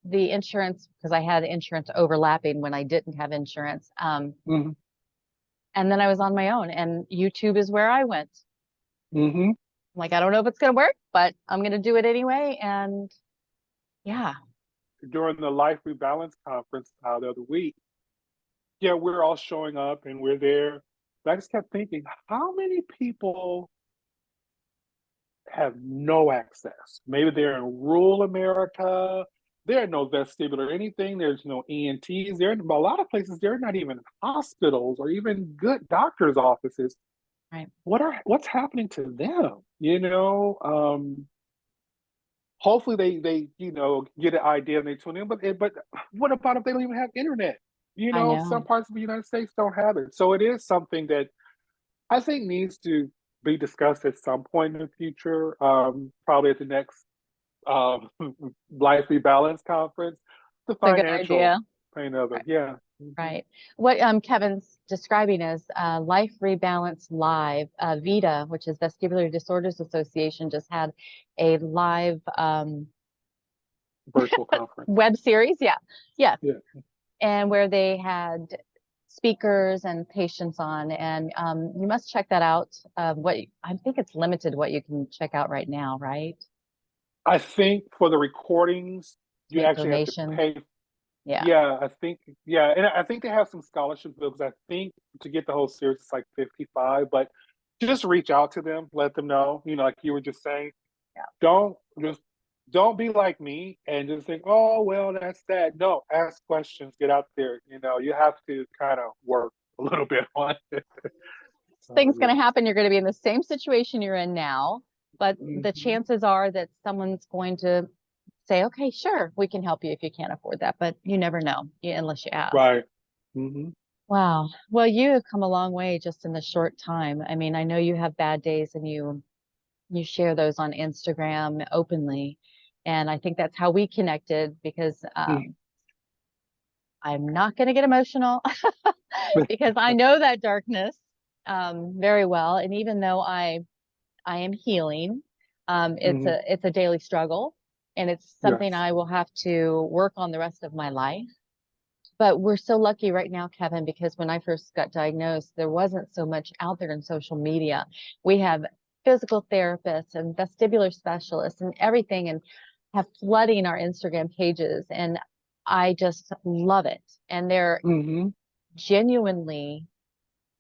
the insurance, because I had insurance overlapping when I didn't have insurance. Mm-hmm. And then I was on my own, and YouTube is where I went. Mm-hmm. Like, I don't know if it's going to work, but I'm going to do it anyway. And yeah. During the Life Rebalance conference the other week, yeah, we're all showing up and we're there. But I just kept thinking, how many people have no access? Maybe they're in rural America. There are no vestibular anything. There's no ENTs. There are a lot of places. There are not even hospitals or even good doctors' offices. Right. What's happening to them? Hopefully they get an idea and they tune in. But what about if they don't even have internet? I Some know. parts of the United States don't have it. So it is something that I think needs to be discussed at some point in the future. Probably at the next um, Life Rebalance conference. The It's a good financial idea. pain of it. Right. Yeah. Right. What Kevin's describing is Life Rebalance Live. VITA, which is Vestibular Disorders Association, just had a live Virtual conference. web series. Yeah. Yes. Yeah. And where they had speakers and patients on, and you must check that out. I think it's limited what you can check out right now, right? I think for the recordings, you Make actually have to donations. pay. Yeah. Yeah, I think, and I think they have some scholarships because I think to get the whole series it's like 55, but just reach out to them, let them know, like you were just saying. Yeah. Don't be like me and just think, oh well, that's that. No, ask questions, get out there. You have to kind of work a little bit on it. Thing's Yeah. going to happen. You're going to be in the same situation you're in now, but the Mhm. chances are that someone's going to say, okay, sure, we can help you if you can't afford that, but you never know unless you ask. Right. Hmm. Wow. Well, you have come a long way just in the short time. I mean, I know you have bad days and you share those on Instagram openly. And I think that's how we connected because I'm not going to get emotional because I know that darkness very well. And even though I am healing, Hmm. it's a daily struggle, and it's something Yes. I will have to work on the rest of my life. But we're so lucky right now, Kevin, because when I first got diagnosed, there wasn't so much out there in social media. We have physical therapists and vestibular specialists and everything, and have flooding our Instagram pages. And I just love it. And they're Hmm. genuinely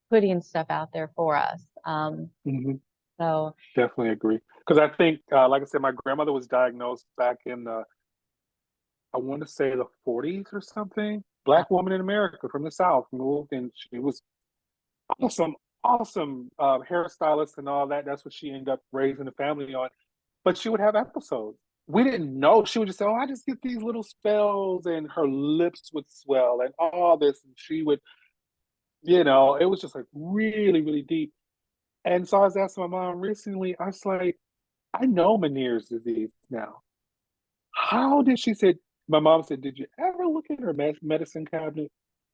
putting stuff out there for us. Hmm. So Definitely agree. Because I think, like I said, my grandmother was diagnosed back in I want to say the 40s or something. Black woman in America from the South moved, and she was awesome hairstylist and all that. That's what she ended up raising the family on. But she would have episodes. We didn't know. She would just say, "Oh, I just get these little spells," and her lips would swell and all this. And she would, it was just like really, really deep. And so I was asking my mom recently. I was like, "I know Meniere's disease now. How did she said?" My mom said, "Did you ever look at her medicine cabinet?"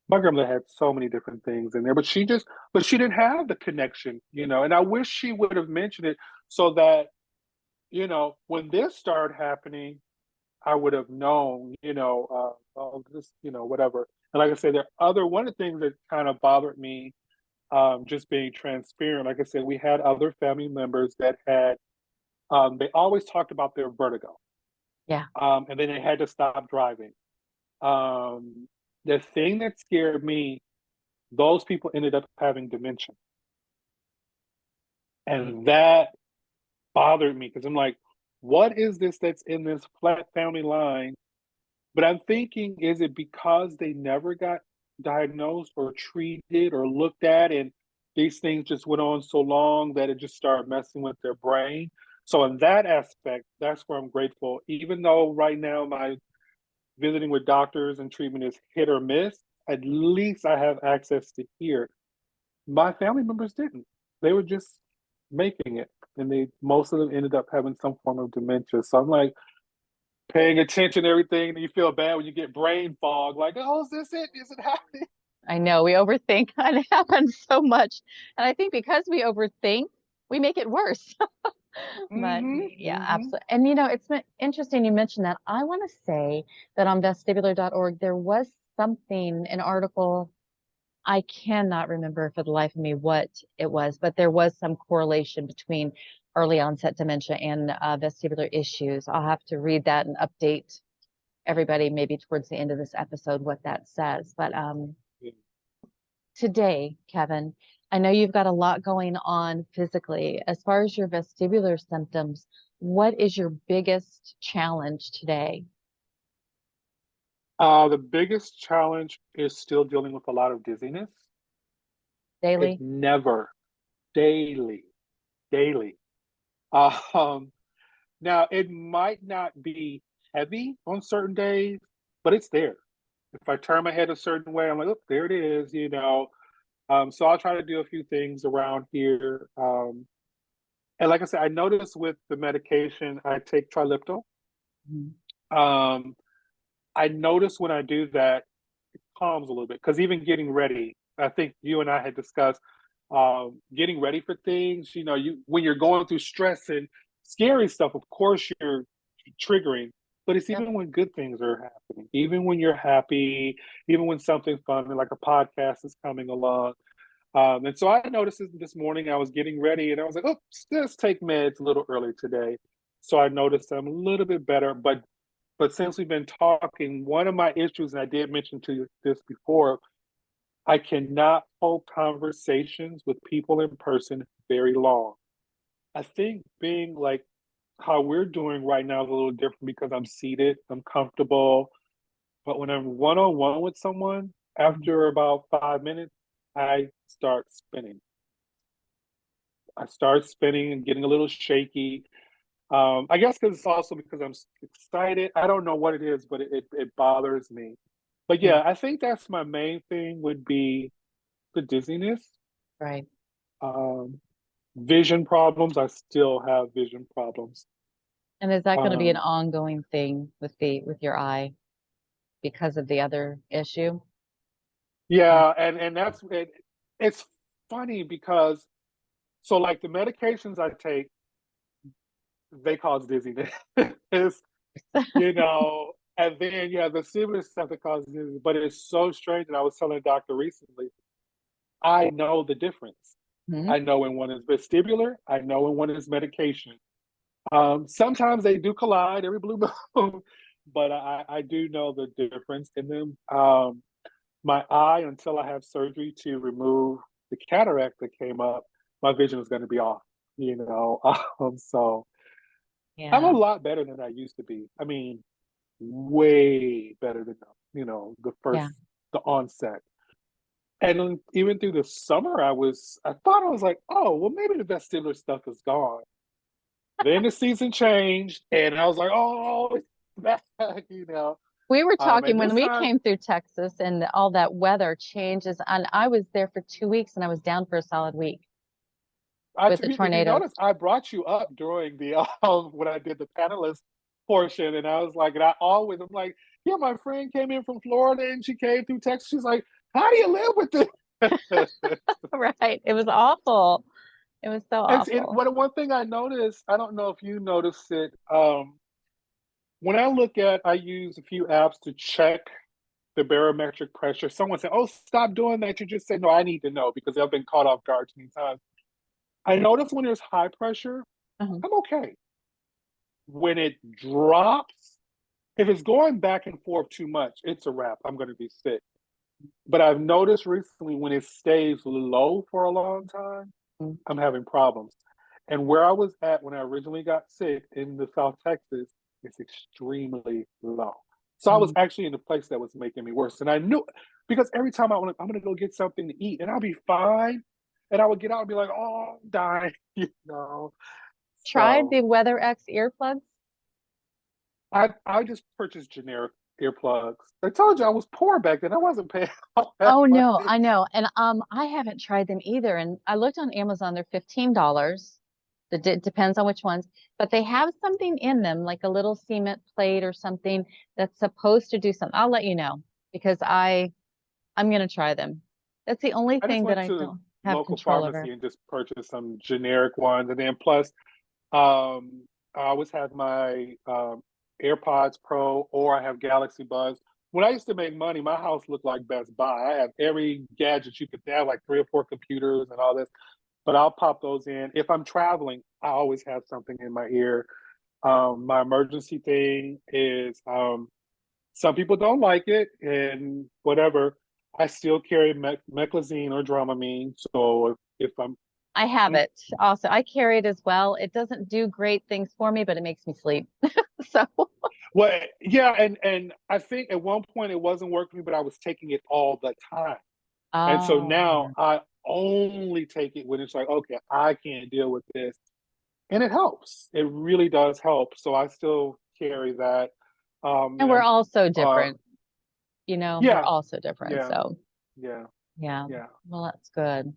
My grandmother had so many different things in there, but she didn't have the connection. And I wish she would have mentioned it so that, when this started happening, I would have known, oh, this, whatever. And like I said, one of the things that kind of bothered me, just being transparent, like I said, we had other family members that had, they always talked about their vertigo. yeah, And then they had to stop driving. Um, the thing that scared me, those people ended up having dementia. And that bothered me because I'm like, what is this that's in this flat family line? But I'm thinking, is it because they never got diagnosed or treated or looked at, and these things just went on so long that it just started messing with their brain? So, in that aspect, that's where I'm grateful. Even though right now my visiting with doctors and treatment is hit or miss, at least I have access to hear. My family members didn't. They were just making it. And most of them ended up having some form of dementia. So I'm like paying attention to everything, and you feel bad when you get brain fog, like, oh, is this it? Is it happening? I know we overthink and it happens so much. And I think because we overthink, we make it worse. But Mm-hmm. yeah, Mm-hmm. absolutely. And it's interesting you mentioned that. I want to say that on vestibular.org, there was something, an article. I cannot remember for the life of me what it was, but there was some correlation between early onset dementia and vestibular issues. I'll have to read that and update everybody maybe towards the end of this episode what that says. But today, Kevin, I know you've got a lot going on physically. As far as your vestibular symptoms, what is your biggest challenge today? The biggest challenge is still dealing with a lot of dizziness. It Daily? never, daily, daily. Um, Now it might not be heavy on certain days, but it's there. If I turn my head a certain way, I'm like, oh, there it is, you know. So I'll try to do a few things around here. And like I said, I noticed with the medication, I take Trilipto. Mhm. Um, I notice when I do that, it calms a little bit. Because even getting ready, I think you and I had discussed getting ready for things. You know, you when you're going through stress and scary stuff, of course you're triggering. But it's Yep. even when good things are happening, even when you're happy, even when something fun like a podcast is coming along. And so I noticed this morning. I was getting ready, and I was like, "Oh, let's take meds a little early today." So I noticed I'm a little bit better. But since we've been talking, one of my issues, and I did mention to you this before, I cannot hold conversations with people in person very long. I think being like how we're doing right now is a little different because I'm seated, I'm comfortable. But when I'm one on one with someone, Mhm. after about 5 minutes, I start spinning. I start spinning and getting a little shaky. I guess because it's also because I'm excited. I don't know what it is, but it bothers me. But Yeah, yeah, I think that's my main thing would be the dizziness. right. Um, Vision problems. I still have vision problems. And is that going to be an Um, ongoing thing with your eye because of the other issue? Yeah. yeah, and that's it. It's funny because so like the medications I take, they cause dizziness. It's, you know, and then you have the similar stuff that causes dizziness. But it's so strange. And I was telling a doctor recently, I know the difference. Mhm. I know when one is vestibular. I know when one is medication. Sometimes they do collide every blue moon, but I do know the difference in them. My eye, until I have surgery to remove the cataract that came up, my vision is going to be off. You know, so I'm a Yeah. lot better than I used to be. I mean, way better than the Yeah. the onset. And then even through the summer, I thought I was like, oh, well, maybe the vestibular stuff is gone. Then the season changed, and I was like, oh, it's back, you know. We were talking And when this we time, came through Texas and all that weather changes, and I was there for 2 weeks and I was down for a solid week with the if you tornadoes. notice, I brought you up during the when I did the panelist portion, and I was like, and I'm like, yeah, my friend came in from Florida, and she came through Texas. She's like, how do you live with this? Right. It was awful. It was so And awful. one thing I noticed, I don't know if you noticed it. When I use a few apps to check the barometric pressure. Someone said, "Oh, stop doing that." You just say, "No, I need to know because I've been caught off guard too many times." I notice when there's high pressure, Mhm. I'm okay. When it drops, if it's going back and forth too much, it's a wrap. I'm going to be sick. But I've noticed recently when it stays low for a long time, Mhm. I'm having problems. And where I was at when I originally got sick in the South Texas, it's extremely low. So I was Mhm. actually in a place that was making me worse. And I knew because every time I'm going to go get something to eat and I'll be fine. And I would get out and be like, oh, I'm dying, you know. Tried So the Weather X earplugs? I just purchased generic earplugs. I told you I was poor back then. I wasn't paying all that Oh much. no, I know. And I haven't tried them either. And I looked on Amazon, they're $15. It depends on which ones, but they have something in them, like a little cement plate or something that's supposed to do something. I'll let you know because I'm gonna try them. That's the only I just thing that went I to the don't have local control over. pharmacy and just purchased some generic ones. And then plus, I always have my AirPods Pro, or I have Galaxy Buds. When I used to make money, my house looked like Best Buy. I have every gadget you could have, like 3 or 4 computers and all this. But I'll pop those in. If I'm traveling, I always have something in my ear. My emergency thing is some people don't like it, and whatever. I still carry meclizine or Dramamine. So if I'm I have it also. I carry it as well. It doesn't do great things for me, but it makes me sleep. So, well, yeah, and I think at one point it wasn't working for me, but I was taking it all the time. And so now oh, I only take it when it's like, okay, I can't deal with this. And it helps. It really does help. So I still carry that. and we're And all so uh different. We're yeah, all so different. yeah, So, yeah, yeah. yeah. Well, that's good.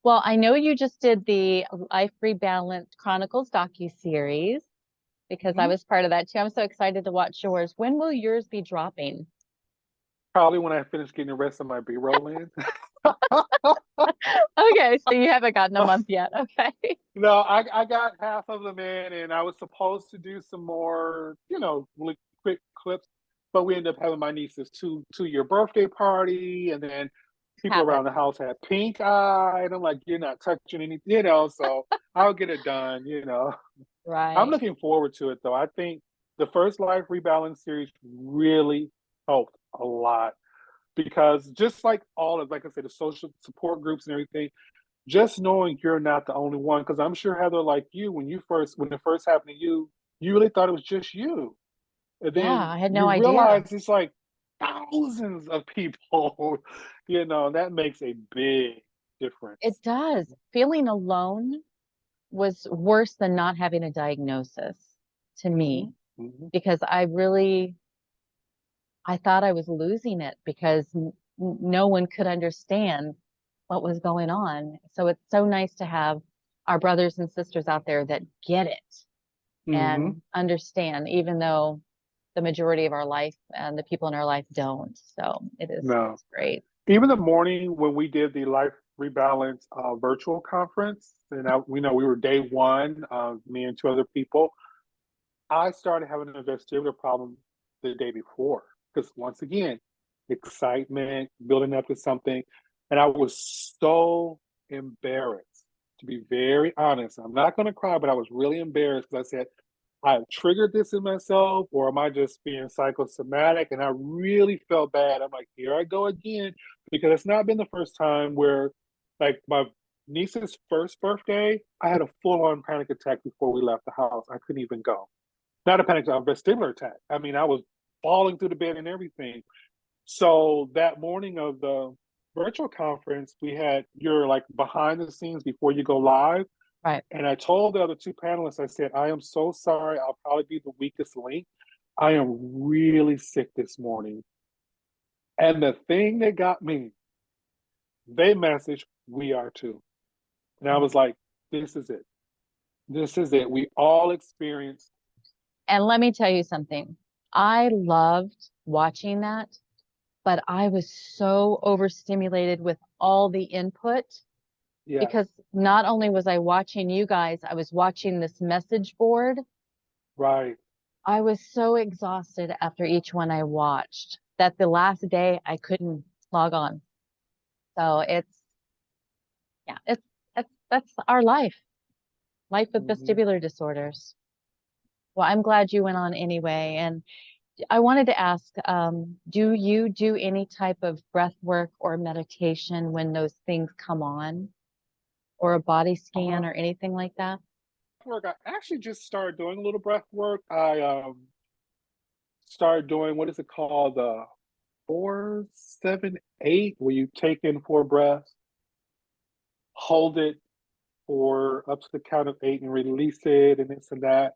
Well, I know you just did the Life Rebalanced Chronicles docu-series because I Mhm. was part of that too. I'm so excited to watch yours. When will yours be dropping? Probably when I finish getting the rest of my B-roll in. Okay, so you haven't gotten a month yet. Okay. No, I got half of them in, and I was supposed to do some more, really quick clips, but we ended up having my niece's two-year birthday party, and then people around Happens. the house had pink eye, and I'm like, you're not touching anything. So I'll get it done. I'm Right. looking forward to it though. I think the first Life Rebalance series really helped a lot because just like I said, the social support groups and everything, just knowing you're not the only one. Because I'm sure Heather, like you, when it first happened to you, you really thought it was just you, and Yeah, then I had you no idea. realize it's like thousands of people. That makes a big It difference. does. Feeling alone was worse than not having a diagnosis to Hmm. me Hmm. because I thought I was losing it because no one could understand what was going on. So it's so nice to have our brothers and sisters out there that get it Hmm. and understand, even though the majority of our life and the people in our life don't. So No. it's great. Even the morning when we did the Life Rebalance virtual conference, and we were day one, me and 2 other people. I started having a vestibular problem the day before because once again, excitement, building up to something, and I was so embarrassed. To be very honest, I'm not going to cry, but I was really embarrassed because I said, I triggered this in myself, or am I just being psychosomatic? And I really felt bad. I'm like, here I go again, because it's not been the first time where, like, my niece's first birthday, I had a full on panic attack before we left the house. I couldn't even go. Not a panic attack, a vestibular attack. I mean, I was falling through the bed and everything. So that morning of the virtual conference, we had your like behind the scenes before you go live. Right. And I told the other 2 panelists, I said, I am so sorry. I'll probably be the weakest link. I am really sick this morning. And the thing that got me, they messaged, we are too. And I was like, this is it. This is it. We all experienced. And let me tell you something. I loved watching that, but I was so overstimulated with all the input Yeah, because not only was I watching you guys, I was watching this message board. right. I was so exhausted after each one I watched that the last day I couldn't log on. So yeah, that's our life with Mhm. vestibular disorders. Well, I'm glad you went on anyway. And I wanted to ask, do you do any type of breath work or meditation when those things come on, or a body scan Uh, or anything like that? work. I actually just started doing a little breath work. I started doing what is it called? The 4-7-8, where you take in 4 breaths, hold it for up to the count of 8 and release it and this and that.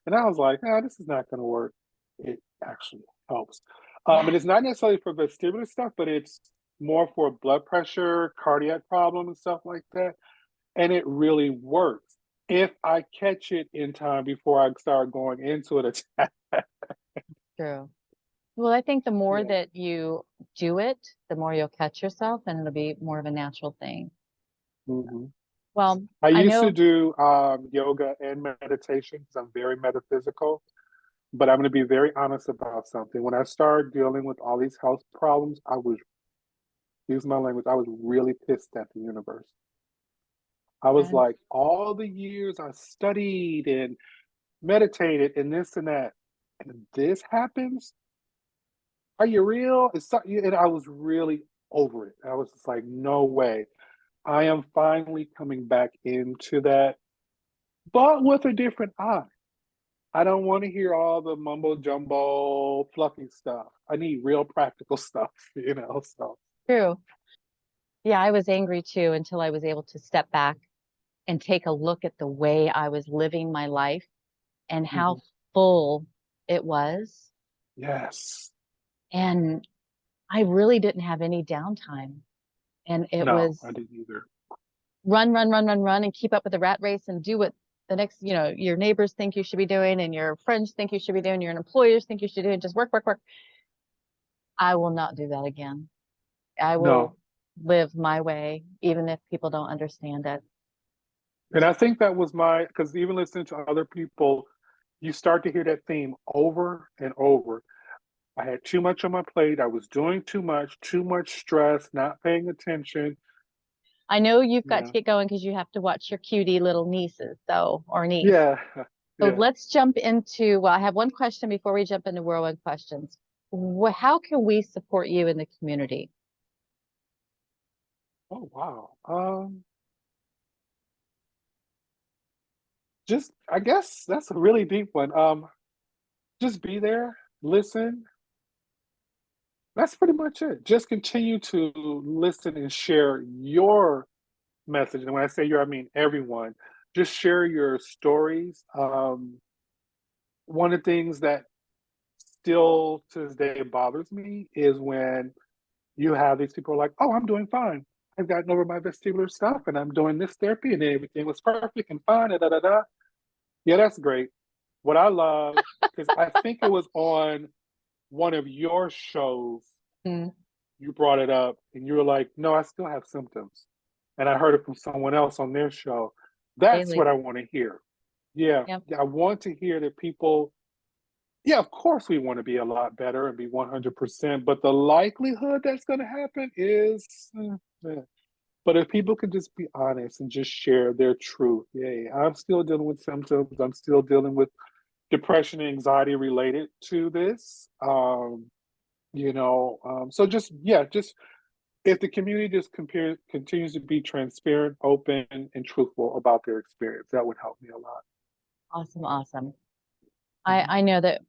And I was like, this is not going to work. It actually helps. And Yes. it's not necessarily for vestibular stuff, but it's more for blood pressure, cardiac problem, and stuff like that. And it really works if I catch it in time before I start going into an attack. True. Well, I think the more Yeah. that you do it, the more you'll catch yourself and it'll be more of a natural thing. Hmm. Well, I I used to know. do yoga and meditation because I'm very metaphysical. But I'm going to be very honest about something. When I started dealing with all these health problems, I was, use my language, I was really pissed at the universe. I was And like, all the years I studied and meditated and this and that, and this happens? Are you real? And I was really over it. I was just like, no way. I am finally coming back into that, but with a different eye. I don't want to hear all the mumbo jumbo fluffy stuff. I need real practical stuff, So true. Yeah, I was angry too until I was able to step back and take a look at the way I was living my life and how mhm. full it was. Yes. And I really didn't have any downtime. And it No, was I didn't either. run, run, run, run, run, and keep up with the rat race and do what the next, your neighbors think you should be doing and your friends think you should be doing, your employers think you should do, and just work, work, work. I will not do that again. I will No. live my way, even if people don't understand it. And I think that was because even listening to other people, you start to hear that theme over and over. I had too much on my plate. I was doing too much stress, not paying attention. I know you've got to Yeah. get going because you have to watch your cutie little nieces, or niece. Yeah. So Yeah. let's jump into, well, I have one question before we jump into whirlwind questions. How can we support you in the community? Oh, wow. Just, I guess that's a really deep one. Just be there, listen. That's pretty much it. Just continue to listen and share your message. And when I say your, I mean everyone. Just share your stories. One of the things that still to this day bothers me is when you have these people like, oh, I'm doing fine. I've gotten over my vestibular stuff and I'm doing this therapy and everything was perfect and fine. And da, da, da. Yeah, that's great. What I love, because I think it was on one of your shows, Mm, you brought it up and you were like, no, I still have symptoms. And I heard it from someone else on their show. That's daily. what I want to hear. Yeah. Yep. I want to hear that people, yeah, of course we want to be a lot better and be 100%, but the likelihood that's going to happen is, but if people could just be honest and just share their truth, yeah, I'm still dealing with symptoms. I'm still dealing with depression and anxiety related to this. So just, yeah, just if the community just continues to be transparent, open, and truthful about their experience, that would help me a lot. Awesome. Awesome. Mhm. I know that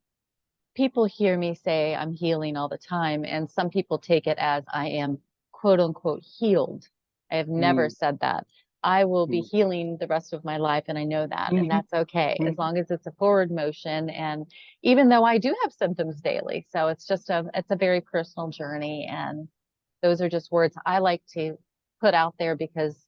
people hear me say I'm healing all the time, and some people take it as I am quote unquote healed. I have never Mm, said that. I will be mm, healing the rest of my life, and I know that, and mhm, that's okay as mhm. long as it's a forward motion. And even though I do have symptoms daily, so it's a very personal journey, and those are just words I like to put out there because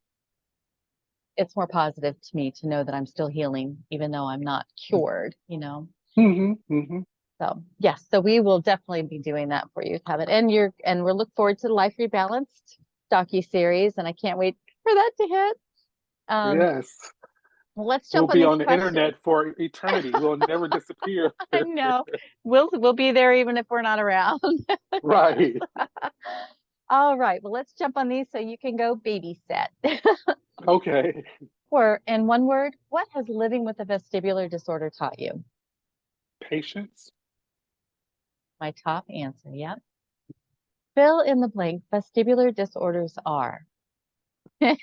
it's more positive to me to know that I'm still healing, even though I'm not cured. Mhm, mhm. So yes, so we will definitely be doing that for you, Kevin. And we'll look forward to the Life Rebalanced docu-series, and I can't wait for that to hit. Um, Yes. let's We'll jump on be these on the questions. internet for eternity. We'll never disappear. I know we'll be there even if we're not around. Right. All right, well, let's jump on these so you can go babysit. Okay. Or in one word, what has living with a vestibular disorder taught you? Patience. My top answer, yep. Fill in the blank. Vestibular disorders are. I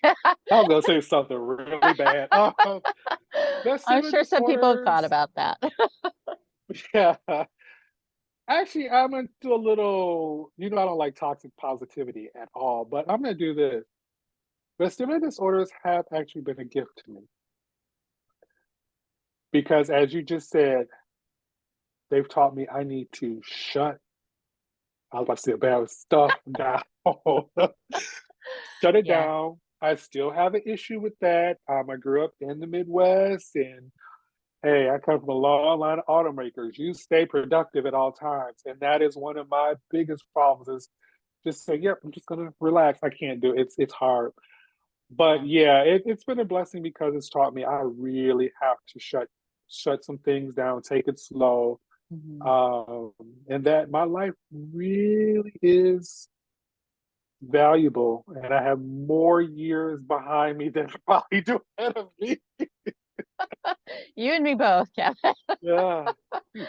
was gonna say something really bad. I'm Vestibular sure some people have thought disorders. about that. Yeah. Actually, I'm gonna do a little. I don't like toxic positivity at all, but I'm gonna do this. Vestibular disorders have actually been a gift to me because, as you just said, they've taught me I need to shut. I was about to say bad stuff down. Shut it Yeah. down. I still have an issue with that. I grew up in the Midwest, and hey, I come from a long line of automakers. You stay productive at all times, and that is one of my biggest problems. Is just say, "Yep, I'm just gonna relax." I can't do it. It's hard. But yeah, it's been a blessing because it's taught me I really have to shut some things down, take it slow, Mhm. um, and that my life really is valuable, and I have more years behind me than I probably do ahead of me. You and me both, Kevin. Yeah,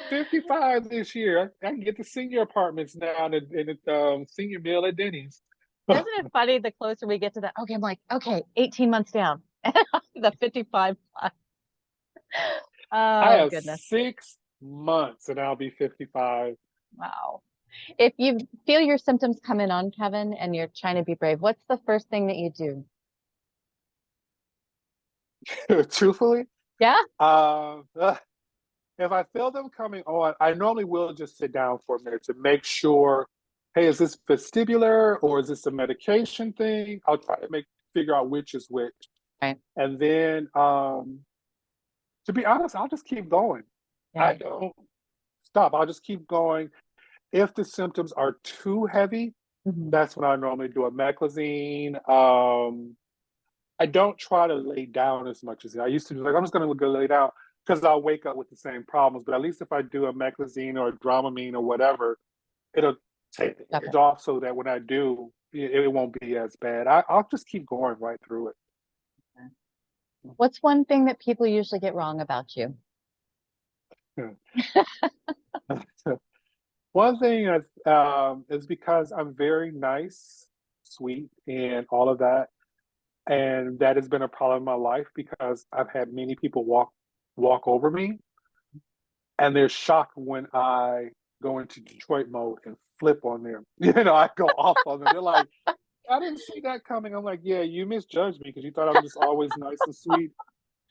55 this year. I can get the senior apartments now and the senior meal at Denny's. Isn't it funny the closer we get to that? Okay, I'm like, okay, 18 months down. The 55 plus. I Oh have goodness. 6 months and I'll be 55. Wow. If you feel your symptoms coming on, Kevin, and you're trying to be brave, what's the first thing that you do? Truthfully, Yeah? uh, if I feel them coming on, I normally will just sit down for a minute to make sure, hey, is this vestibular or is this a medication thing? I'll try to figure out which is which. Right. And then to be honest, I'll just keep going. Yeah. I don't stop. I'll just keep going. If the symptoms are too heavy, Mhm. that's when I normally do a meclizine. I don't try to lay down as much as I used to do. Like, I'm just going to go lay down because I'll wake up with the same problems. But at least if I do a meclizine or a dramamine or whatever, it'll take the Stop edge it. off so that when I do, it won't be as bad. I'll just keep going right through it. What's one thing that people usually get wrong about you? One thing is because I'm very nice, sweet, and all of that. And that has been a problem in my life because I've had many people walk over me, and they're shocked when I go into Detroit mode and flip on them. I go off on them. They're like, I didn't see that coming. I'm like, yeah, you misjudged me because you thought I'm just always nice and sweet.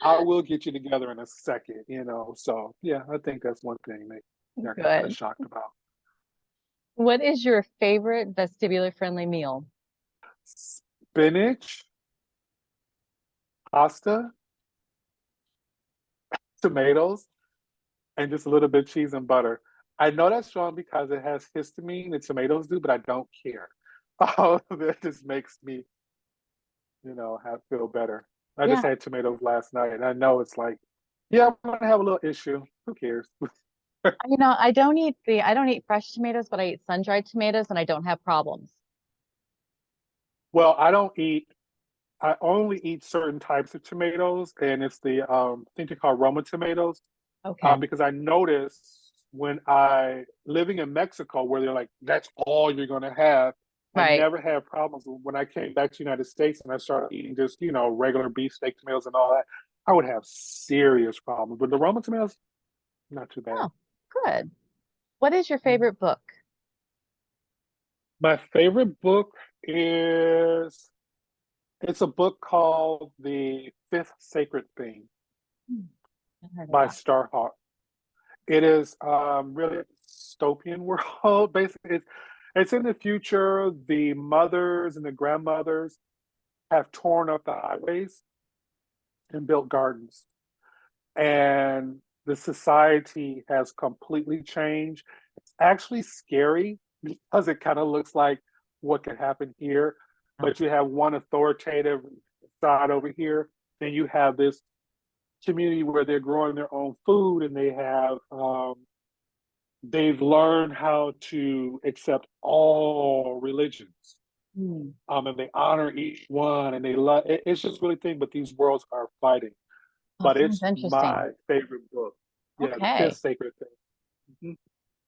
I will get you together in a second. So yeah, I think that's one thing they're kind of Good. shocked about. What is your favorite vestibular friendly meal? Spinach, pasta, tomatoes, and just a little bit of cheese and butter. I know that's wrong because it has histamine, the tomatoes do, but I don't care. Oh, that just makes me, feel better. I Yeah. just had tomatoes last night, and I know it's like, yeah, I'm gonna have a little issue. Who cares? I don't eat fresh tomatoes, but I eat sun-dried tomatoes and I don't have problems. Well, I only eat certain types of tomatoes, and it's the I think they're called Roma tomatoes. Okay. Because I noticed when I living in Mexico, where they're like, that's all you're gonna have. I Right. never had problems when I came back to the United States and I started eating just regular beefsteak tomatoes and all that. I would have serious problems, but the Roma tomatoes, not too bad. Oh, good. What is your favorite book? My favorite book is it's a book called The Fifth Sacred Thing Hmm, I've heard of by that. Starhawk. It is really a dystopian world. Basically, it's in the future. The mothers and the grandmothers have torn up the highways and built gardens, and the society has completely changed. It's actually scary because it kind of looks like what could happen here. Oh, But you have one authoritative side over here, then you have this community where they're growing their own food and they've learned how to accept all religions, hmm. and they honor each one, and they love it's just really thing, but these worlds are fighting. Oh, But sounds it's interesting. my favorite book. Yeah, The Fifth Okay. Sacred Thing.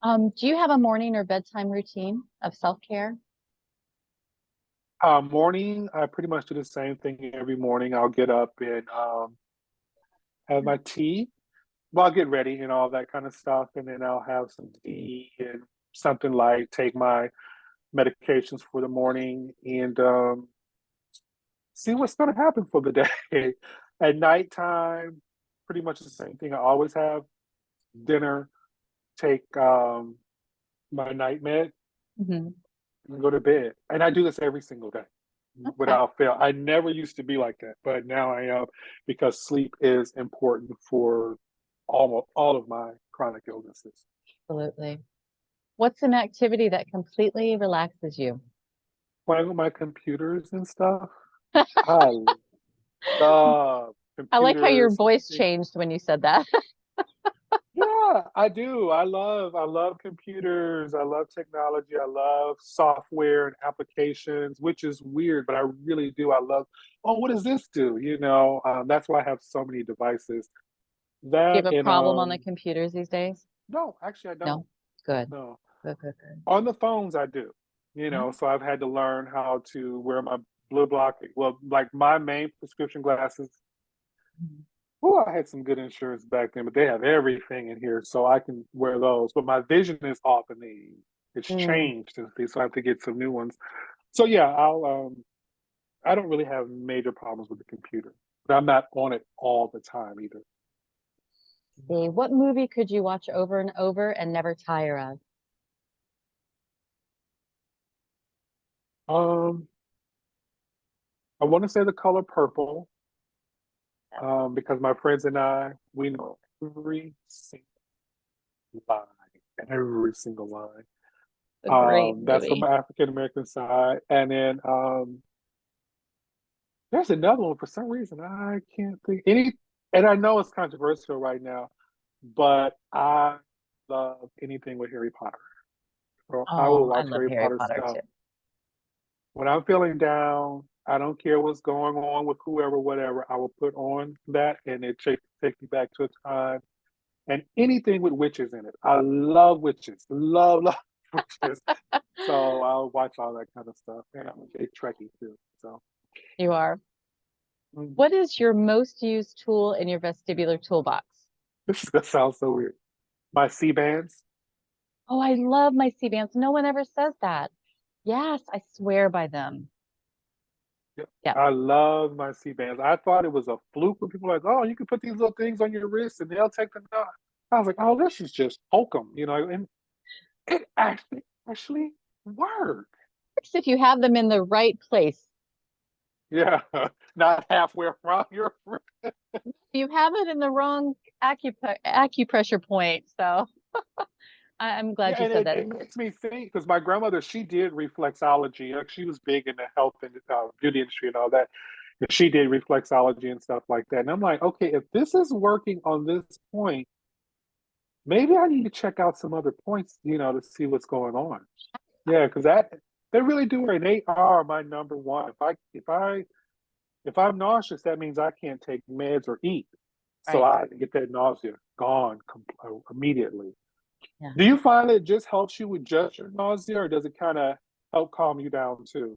Do you have a morning or bedtime routine of self-care? Morning, I pretty much do the same thing every morning. I'll get up and have my tea. Well, I'll get ready and all that kind of stuff, and then I'll have some tea and something light, take my medications for the morning, and see what's going to happen for the day. At nighttime, pretty much the same thing. I always have dinner, take my night med, Hmm. and go to bed. And I do this every single day Okay. without fail. I never used to be like that, but now I am because sleep is important for almost all of my chronic illnesses. Absolutely. What's an activity that completely relaxes you? Playing with my computers and stuff. I love I like how your computers. voice changed when you said that. Yeah, I do. I love computers. I love technology. I love software and applications, which is weird, but I really do. I love, oh, what does this do? That's why I have so many devices. Do you That have a and problem on the computers these days? no, actually I don't. No? Good. No. Good, good, good. On the phones I do. Yeah. So I've had to learn how to wear my blue blocking. Well, like my main prescription glasses. Mhm. Oh, I had some good insurance back then, but they have everything in here, so I can wear those. But my vision is off, and it's Mm. changed, and so I have to get some new ones. So yeah, I don't really have major problems with the computer, but I'm not on it all the time either. See, what movie could you watch over and over and never tire of? Um, I want to say The Color Purple, because my friends and we know every single line, every single line. A great That's from movie. my African American side, and then there's another one for some reason I can't think any, and I know it's controversial right now, but I love anything with Harry Potter. So I will Oh, I watch love Harry Harry Potter Potter stuff too. when I'm feeling down. I don't care what's going on with whoever, whatever. I will put on that, and it takes me back to a time. And anything with witches in it, I love witches, love witches. So I'll watch all that kind of stuff, and I'm a big Trekkie too. So. You are. Mm. What is your most used tool in your vestibular toolbox? That sounds so weird. My C bands. Oh, I love my C-bands. No one ever says that. Yes, I swear by them. Yeah. Yeah. I love my C bands. I thought it was a fluke when people were like, oh, you can put these little things on your wrist and they'll take them out. I was like, oh, this is just hokum, and it actually worked. If you have them in the right place, Yeah, not halfway around your wrist. you have it in the wrong acupressure point. So I'm glad Yeah, you and said it, that. it makes me think because my grandmother, she did reflexology. Like she was big in the health and beauty industry and all that. And she did reflexology and stuff like that. And I'm like, okay, if this is working on this point, maybe I need to check out some other points, to see what's going on. Yeah, because they really do, and they are my number one. If I'm nauseous, that means I can't take meds or eat. So Right. I get that nausea gone immediately. Yeah. Do you find it just helps you with just your nausea, or does it kind of help calm you down too?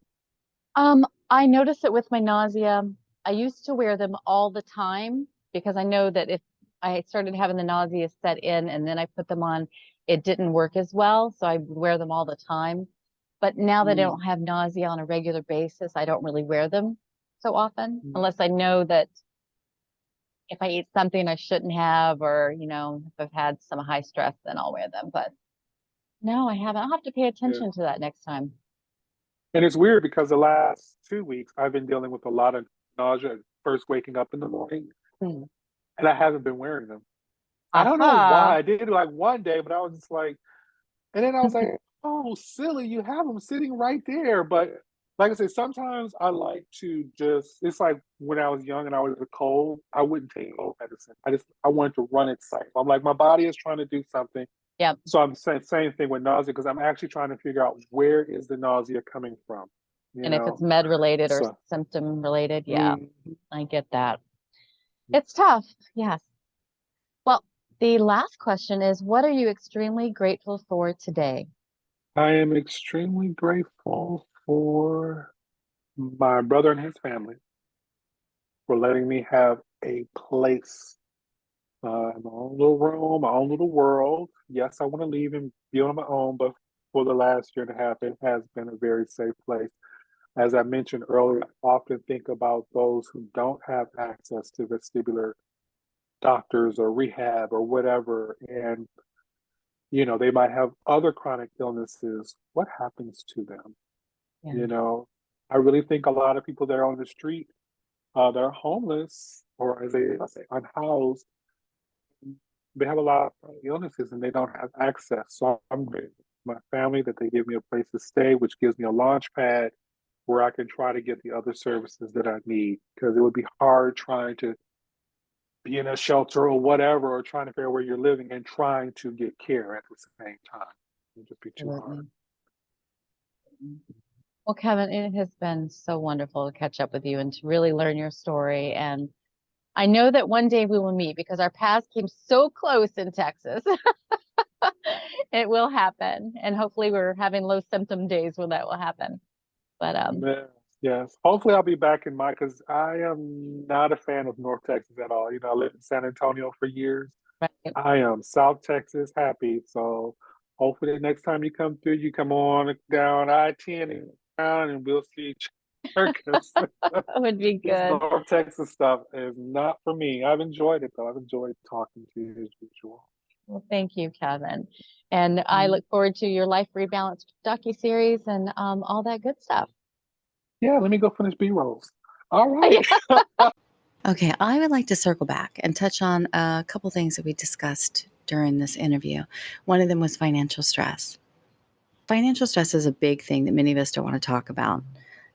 I notice it with my nausea. I used to wear them all the time because I know that if I started having the nausea set in and then I put them on, it didn't work as well. So I would wear them all the time. But now that I Mm, don't have nausea on a regular basis, I don't really wear them so often mm, unless I know that if I eat something I shouldn't have, or, if I've had some high stress, then I'll wear them. But no, I haven't. I'll have to pay yeah. attention to that next time. And it's weird because the last 2 weeks I've been dealing with a lot of nausea first waking up in the morning, Hmm. and I haven't been wearing them. I don't know Aha. why. I did it like one day, but I was just like, and then I was like, oh, silly, you have them sitting right there. But like I said, sometimes I like to it's like when I was young and I was a cold, I wouldn't take cold medicine. I wanted to run its cycle. I'm like, my body is trying to do something. Yep. So I'm saying same thing with nausea because I'm actually trying to figure out where is the nausea coming from, you And if it's know? med related or So, symptom related, yeah, mm, I get that. It's tough. Yes. Well, the last question is, what are you extremely grateful for today? I am extremely grateful for my brother and his family for letting me have a place, my own little room, my own little world. Yes, I want to leave and be on my own, but for the last year and a half, it has been a very safe place. As I mentioned earlier, I often think about those who don't have access to vestibular doctors or rehab or whatever, and they might have other chronic illnesses. What happens to them? Yeah. You know, I really think a lot of people that are on the street, that are homeless or as I say, unhoused, they have a lot of illnesses and they don't have access. So I'm grateful for my family that they give me a place to stay, which gives me a launch pad where I can try to get the other services that I need, because it would be hard trying to be in a shelter or whatever, or trying to figure out where you're living and trying to get care at the same time. It would just be too hard. Absolutely. Well, Kevin, it has been so wonderful to catch up with you and to really learn your story. And I know that one day we will meet because our paths came so close in Texas. It will happen. And hopefully we're having low symptom days when that will happen. But Yes, yes. Hopefully, I'll be back in because I am not a fan of North Texas at all. I lived in San Antonio for years. right. I am South Texas happy. So hopefully, the next time you come through, you come on down I-10 and down, and we'll see each other. 'Cause That would be this good. North Texas stuff is not for me. I've enjoyed it though. I've enjoyed talking to you as usual. Well, thank you, Kevin. And I look forward to your Life Rebalanced docuseries and all that good stuff. Yeah, let me go finish B-rolls. All right. Okay, I would like to circle back and touch on a couple things that we discussed during this interview. One of them was financial stress. Financial stress is a big thing that many of us don't want to talk about.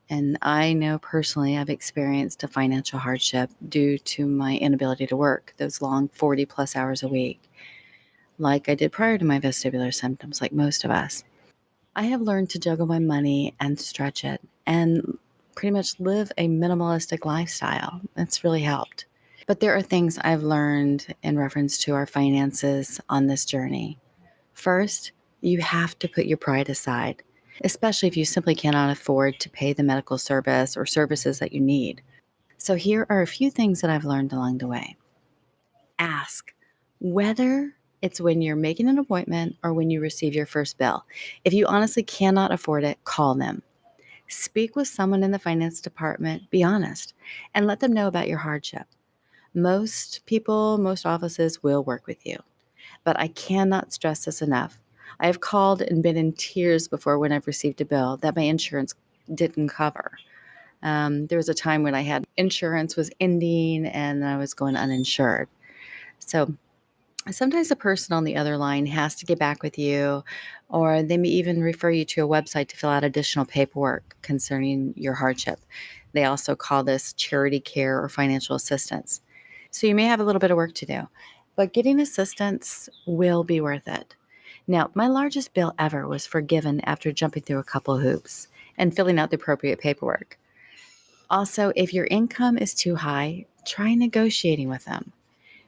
And I know personally I've experienced a financial hardship due to my inability to work those long 40 plus hours a week, like I did prior to my vestibular symptoms, like most of us. I have learned to juggle my money and stretch it and pretty much live a minimalistic lifestyle. It's really helped. But there are things I've learned in reference to our finances on this journey. First, you have to put your pride aside, especially if you simply cannot afford to pay the medical service or services that you need. So here are a few things that I've learned along the way. Ask whether it's when you're making an appointment or when you receive your first bill. If you honestly cannot afford it, call them. Speak with someone in the finance department, be honest, and let them know about your hardship. Most people, most offices will work with you, but I cannot stress this enough. I have called and been in tears before when I've received a bill that my insurance didn't cover. There was a time when I had insurance was ending and I was going uninsured. So sometimes the person on the other line has to get back with you, or they may even refer you to a website to fill out additional paperwork concerning your hardship. They also call this charity care or financial assistance. So you may have a little bit of work to do, but getting assistance will be worth it. Now, my largest bill ever was forgiven after jumping through a couple of hoops and filling out the appropriate paperwork. Also, if your income is too high, try negotiating with them.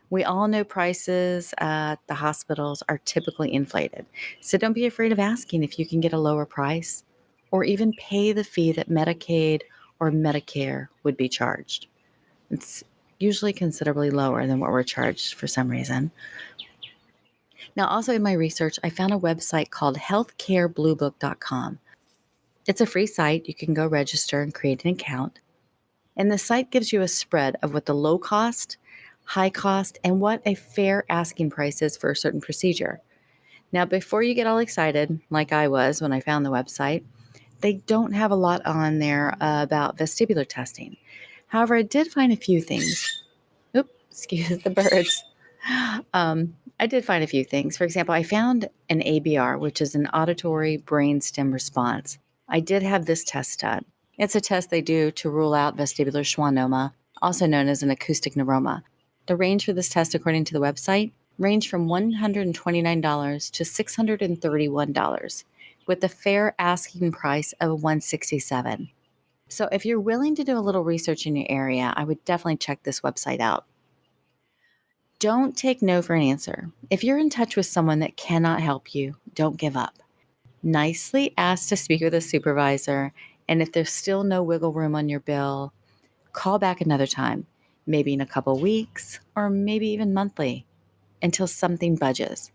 We all know prices at the hospitals are typically inflated, so don't be afraid of asking if you can get a lower price or even pay the fee that Medicaid or Medicare would be charged. It's usually considerably lower than what we're charged for some reason. Now, also in my research, I found a website called healthcarebluebook.com. It's a free site. You can go register and create an account. And the site gives you a spread of what the low cost, high cost, and what a fair asking price is for a certain procedure. Now, before you get all excited, like I was when I found the website, they don't have a lot on there about vestibular testing. However, I did find a few things. Oops, excuse the birds. I did find a few things. For example, I found an ABR, which is an auditory brainstem response. I did have this test done. It's a test they do to rule out vestibular schwannoma, also known as an acoustic neuroma. The range for this test, according to the website, ranged from $129 to $631, with a fair asking price of $167. So if you're willing to do a little research in your area, I would definitely check this website out. Don't take no for an answer. If you're in touch with someone that cannot help you, don't give up. Nicely ask to speak with a supervisor, and if there's still no wiggle room on your bill, call back another time, maybe in a couple weeks or maybe even monthly, until something budges.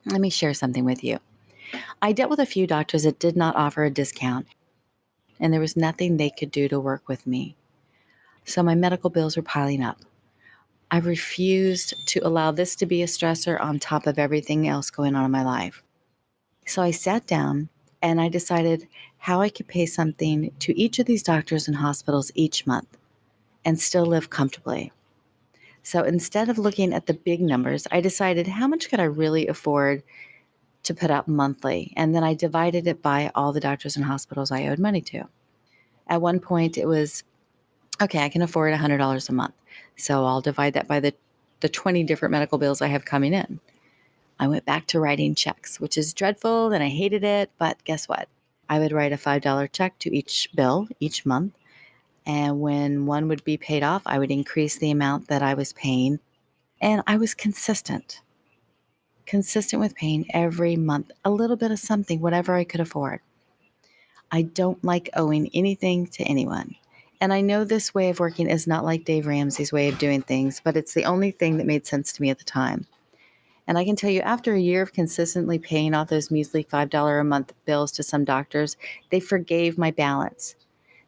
Let me share something with you. I dealt with a few doctors that did not offer a discount, and there was nothing they could do to work with me. So my medical bills were piling up. I refused to allow this to be a stressor on top of everything else going on in my life. So I sat down and I decided how I could pay something to each of these doctors and hospitals each month and still live comfortably. So instead of looking at the big numbers, I decided how much could I really afford to put out monthly, and then I divided it by all the doctors and hospitals I owed money to. At one point it was, okay, I can afford $100 a month. So I'll divide that by the 20 different medical bills I have coming in. I went back to writing checks, which is dreadful and I hated it. But guess what? I would write a $5 check to each bill each month. And when one would be paid off, I would increase the amount that I was paying. And I was consistent with paying every month, a little bit of something, whatever I could afford. I don't like owing anything to anyone. And I know this way of working is not like Dave Ramsey's way of doing things, but it's the only thing that made sense to me at the time. And I can tell you, after a year of consistently paying off those measly $5 a month bills to some doctors, they forgave my balance.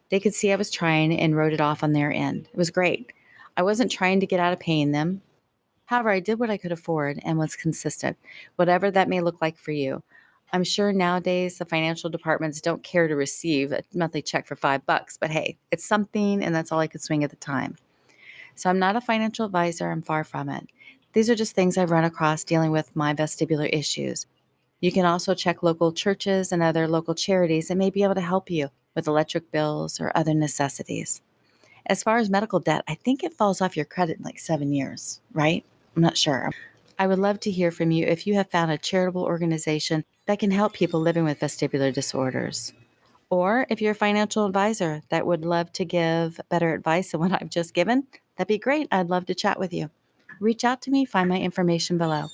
They could see I was trying and wrote it off on their end. It was great. I wasn't trying to get out of paying them. However, I did what I could afford and was consistent, whatever that may look like for you. I'm sure nowadays the financial departments don't care to receive a monthly check for $5, but hey, it's something and that's all I could swing at the time. So I'm not a financial advisor, I'm far from it. These are just things I've run across dealing with my vestibular issues. You can also check local churches and other local charities that may be able to help you with electric bills or other necessities. As far as medical debt, I think it falls off your credit in like 7 years, right? I'm not sure. I would love to hear from you if you have found a charitable organization that can help people living with vestibular disorders. Or if you're a financial advisor that would love to give better advice than what I've just given, that'd be great. I'd love to chat with you. Reach out to me, find my information below.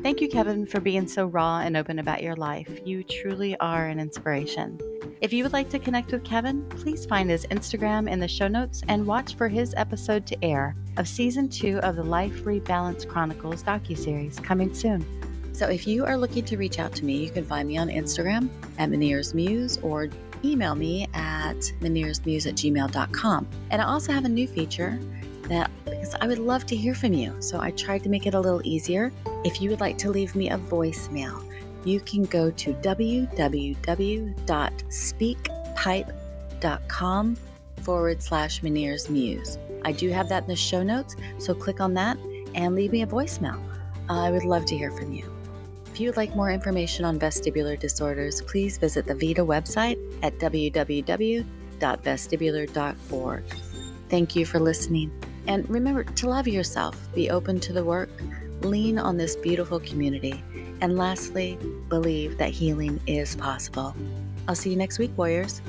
Thank you, Kevin, for being so raw and open about your life. You truly are an inspiration. If you would like to connect with Kevin, please find his Instagram in the show notes and watch for his episode to air of Season 2 of the Life Rebalance Chronicles docuseries coming soon. So if you are looking to reach out to me, you can find me on Instagram at Meniere's Muse or email me at menieresmuse@gmail.com. And I also have a new feature because I would love to hear from you. So I tried to make it a little easier. If you would like to leave me a voicemail, you can go to www.speakpipe.com/Meniere's Muse. I do have that in the show notes, so click on that and leave me a voicemail. I would love to hear from you. If you would like more information on vestibular disorders, please visit the VITA website at www.vestibular.org. Thank you for listening. And remember to love yourself, be open to the work, lean on this beautiful community, and lastly, believe that healing is possible. I'll see you next week, warriors.